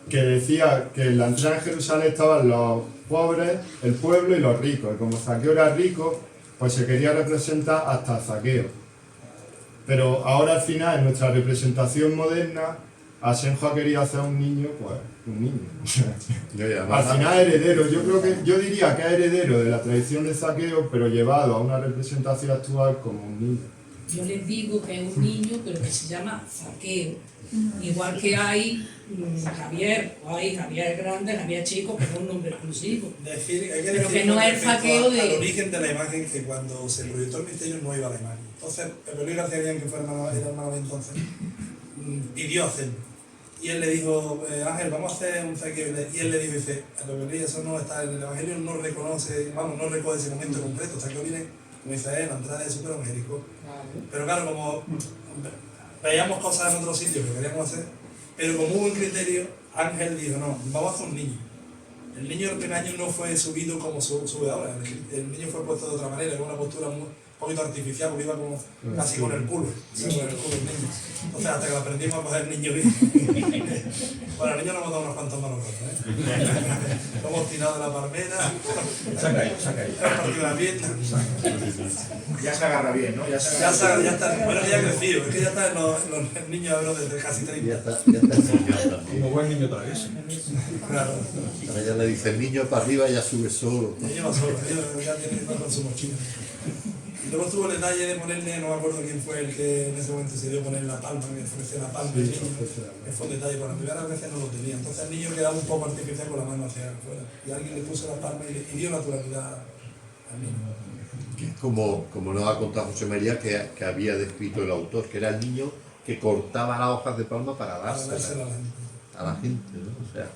que decía que en la entrada en Jerusalén estaban los pobres, el pueblo y los ricos, y como Zaqueo era rico, pues se quería representar hasta Zaqueo. Pero ahora al final, en nuestra representación moderna, Asenjo ha querido hacer un niño, pues un niño. Al final heredero, yo diría que es heredero de la tradición de Zaqueo, pero llevado a una representación actual como un niño.
Yo les digo que es un niño, pero que se llama Zaqueo. Igual que hay Javier, o hay Javier Grande, Javier Chico, que es un nombre exclusivo.
Hay que
pero
decir
que no es el zaqueo
al origen de la imagen, que cuando se proyectó el misterio no iba la imagen. Entonces, Pepe Luis García Guillén, que fue era hermano de entonces, pidió hacerlo. Y él le dijo, Ángel, vamos a hacer un zaqueo. Y él le dijo, dice, Pepe Luis, eso no está en el Evangelio, no reconoce, no recoge ese momento concreto. O sea, que viene, como dice él, la entrada de Super Angélico. Pero claro, como veíamos cosas en otros sitios que queríamos hacer, pero como hubo un criterio, Ángel dijo, no, vamos a hacer un niño. El niño del primer año no fue subido como sube ahora, el niño fue puesto de otra manera, con una postura poquito artificial, porque iba como casi con el culo, ¿sí? Con el culo el niño. Entonces hasta que lo aprendimos a coger el niño bien. Bueno, el niño nos hemos dado unos cuantos malos ratos, Lo hemos tirado de la palmera,
Saca ahí.
hemos partido la pierna.
Ya se agarra bien, ¿no?
Ya está, bueno, que ya ha crecido, es que ya está en los niños hablo desde casi 30.
Ya está enseñado también.
Como buen niño travieso.
Claro.
Ahora ya le dice el niño para arriba y ya sube solo.
Ya lleva solo, ya tiene que ir con su mochila. Y luego estuvo el detalle de ponerle, no me acuerdo quién fue el que en ese momento se dio poner la palma, que ofreció la palma, que fue un detalle, por las primeras veces no lo tenía. Entonces el niño quedaba un poco artificial con la mano hacia afuera. Y alguien le puso la palma y dio naturalidad al niño.
Como nos ha contado José María, que había descrito el autor, que era el niño que cortaba las hojas de palma para dársela a la gente, ¿no? O sea,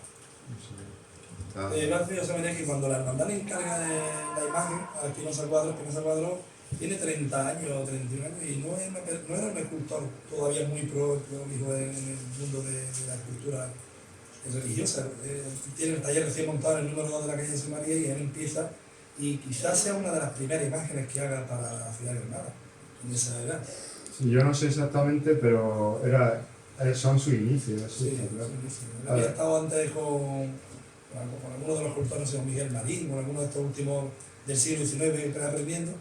Gracias José María, que cuando la hermandad le encarga de la imagen a Espinosa Cuadros tiene 30 años o 31 años y no era un escultor todavía muy prolijo en el mundo de la escultura religiosa. Tiene el taller recién montado en el número 2 de la calle José María y él empieza, y quizás sea una de las primeras imágenes que haga para la ciudad de Granada, en esa edad.
Sí, yo no sé exactamente, pero son sus inicios.
Sí,
claro.
Él había estado antes con algunos de los escultores, como Miguel Marín, con algunos de estos últimos del siglo XIX que está aprendiendo,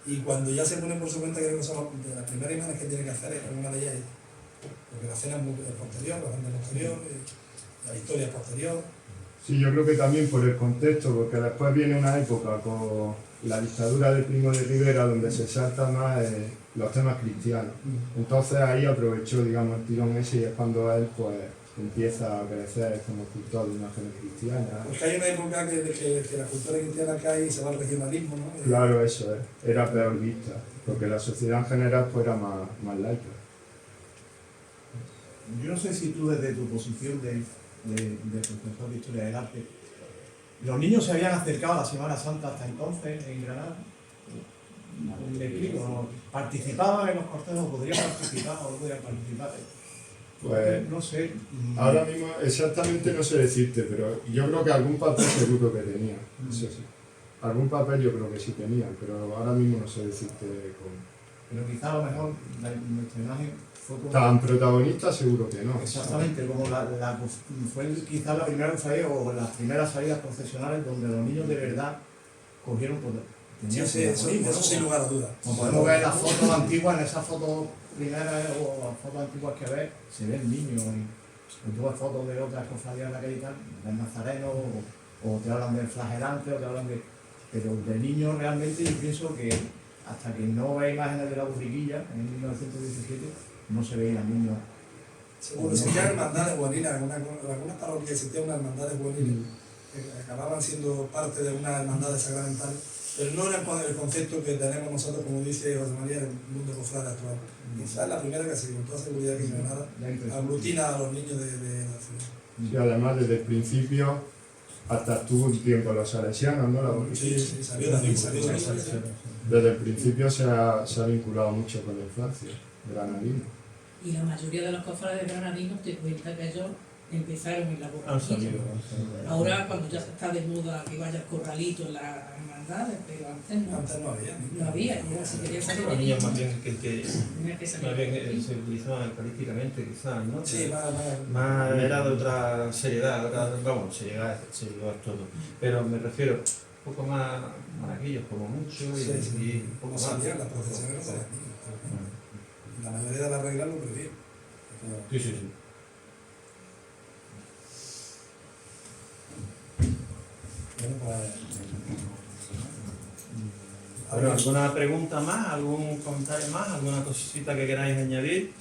y cuando ya se pone por su cuenta, creo que son de las primeras imágenes que tiene que hacer, una de ellas es, porque la escena es muy posterior, la banda posterior, la historia es posterior.
Sí, yo creo que también por el contexto, porque después viene una época con la dictadura de Primo de Rivera donde se salta más los temas cristianos. Entonces ahí aprovechó, digamos, el tirón ese, y es cuando él pues empieza a crecer como escultor de imágenes cristianas.
Porque hay una época que la cultura cristiana cae y se va al regionalismo, ¿no?
Claro, eso es. Era peor vista, porque la sociedad en general pues era más laica.
Yo no sé si tú desde tu posición de profesor de Historia del Arte, ¿los niños se habían acercado a la Semana Santa hasta entonces en Granada? ¿Me explico? ¿No? ¿Participaban en los cortejos? ¿Podrían participar o no podrían participar?
Pues
no sé.
Ahora mismo exactamente no sé decirte, pero yo creo que algún papel seguro que tenía, eso sí. Algún papel yo creo que sí tenían, pero ahora mismo no sé decirte cómo.
Pero quizá a lo mejor nuestra imagen fue como...
Tan protagonista seguro que no.
Exactamente, como fue quizá la primera cofradía o las primeras salidas procesionales donde los niños de verdad cogieron poder.
Sí, eso sin lugar a dudas.
Como podemos ver las fotos antiguas, en esas fotos primeras o las fotos antiguas que ves, se ven niños y tú ves fotos de otras cofradías de la calle y tal, del Nazareno, o te hablan del flagelante, o te hablan de... Pero de niños realmente yo pienso que hasta que no ve imágenes de la borriquilla en 1917, no se veían niños.
Seguro, existían hermandades juveniles, en algunas parroquias existían unas hermandades juveniles que acababan siendo parte de una hermandad sacramental, pero no era el concepto que tenemos nosotros, como dice José María, en el mundo cofrade actual. Quizás la primera que se con toda seguridad que Granada aglutina a los niños de la ciudad.
Y además desde el principio hasta estuvo un tiempo los salesianos, ¿no? La borriquilla.
Sí, salió de ahí.
Desde el principio se ha vinculado mucho con la infancia granadina.
Y la mayoría de los cofrades granadinos te cuenta que ellos empezaron en la borriquilla. Ahora, cuando ya se está de moda que vaya el corralito en las hermandades, pero antes
no había.
No había, y si querías salir
Los
de
niños más
niño,
bien más bien se utilizaban eucarísticamente, quizás, ¿no?
Sí,
más era de otra seriedad, seriedad es todo. Pero me refiero un poco más maraquillos como mucho y un poco
no salían las procesiones de las niñas. La mayoría de las reglas lo prohibían.
Sí.
Bueno,
pues, ¿alguna pregunta más? ¿Algún comentario más? ¿Alguna cosita que queráis añadir?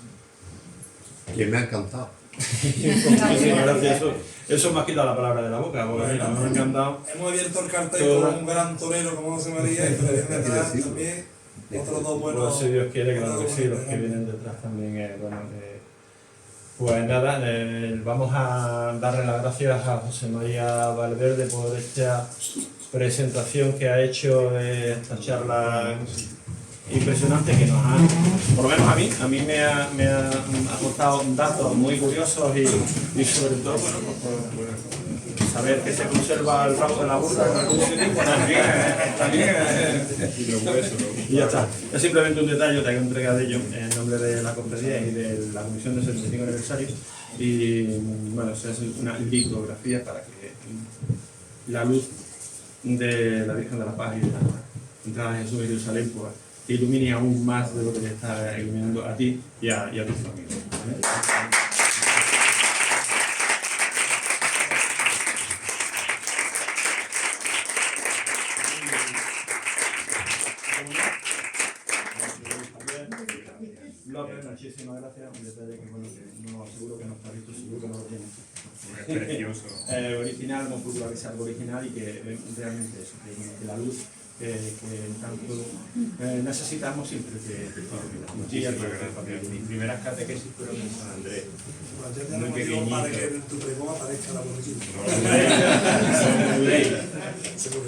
Que me ha encantado.
Sí, gracias. Eso me ha quitado la palabra de la boca, porque me ha encantado.
Hemos abierto el cartel con un gran torero como José María y por detrás también otros dos buenos.
Pues si Dios quiere, claro que sí, los que vienen detrás también. Pues nada, vamos a darle las gracias a José María Valverde por esta presentación que ha hecho de esta charla impresionante que nos ha, por lo menos a mí me ha aportado datos muy curiosos y sobre todo, bueno, pues, saber que se conserva el rabo de la burra en algún sitio, pues también y ya está. Es simplemente un detalle, te hago entrega de ello en nombre de la cofradía y de la comisión del 75 aniversario. Y bueno, es una litografía para que la luz de la Virgen de la Paz y de la entrada de Jesús en Jerusalén pues, te ilumine aún más de lo que te está iluminando a ti y a tus familias. López, muchísimas gracias. Un detalle que, bueno, que no, seguro que no está visto, seguro que no lo tiene.
Es precioso.
Original, hemos procurado que sea algo original y que realmente eso, que la luz que tanto necesitamos siempre te
Muchísimas gracias. Mis primeras catequesis fueron en San Andrés.
Pues ya tenemos motivo para que en tu pregón aparezca la borriquilla.
Seguro.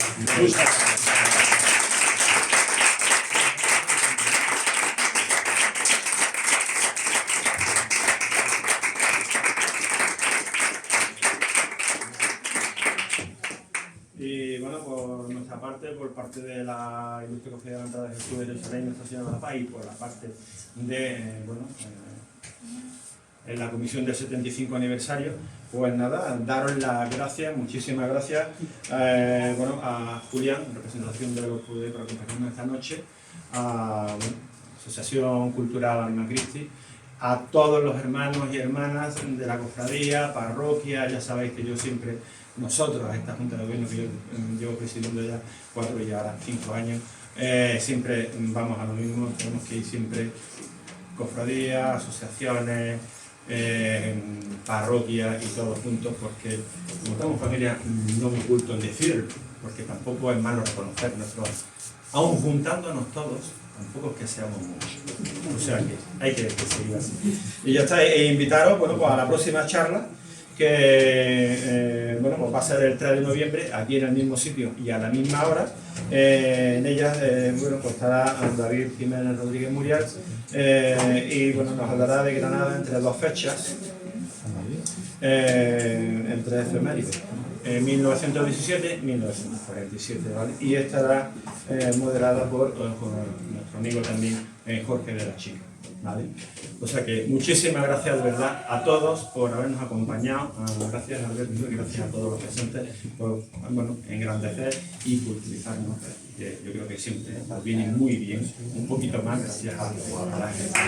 Y bueno, por nuestra parte, por parte de la Ilustre Cofradía de la Entrada de Jesús de Jerusalén, Nuestra Señora de la Paz, y por la parte de, en la comisión del 75 aniversario, pues nada, daros las gracias, muchísimas gracias, a Julián, en representación de los por acompañarnos esta noche, a Asociación Cultural Anima Christi, a todos los hermanos y hermanas de la cofradía, parroquia. Ya sabéis que yo siempre, nosotros, a esta Junta de Gobierno que yo llevo presidiendo ya 4 y ahora 5 años, siempre vamos a lo mismo, tenemos que ir siempre cofradías, asociaciones, parroquias y todos juntos, porque como estamos familia, no me oculto en decirlo, porque tampoco es malo reconocer nuestros, aún juntándonos todos, tampoco es que seamos muchos, o sea que hay que seguir así. Y ya está, invitaros pues a la próxima charla, que pues va a ser el 3 de noviembre, aquí en el mismo sitio y a la misma hora. En ella pues estará David Jiménez Rodríguez Muriel, y nos hablará de Granada entre 2 fechas, entre efemérides. 1917 1947, ¿vale? Y estará moderada por nuestro amigo también Jorge de la Chica, ¿vale? O sea que muchísimas gracias de verdad a todos por habernos acompañado, gracias a Alberto y gracias a todos los presentes por engrandecer y culturizarnos, que yo creo que siempre viene muy bien, un poquito más gracias a la gente.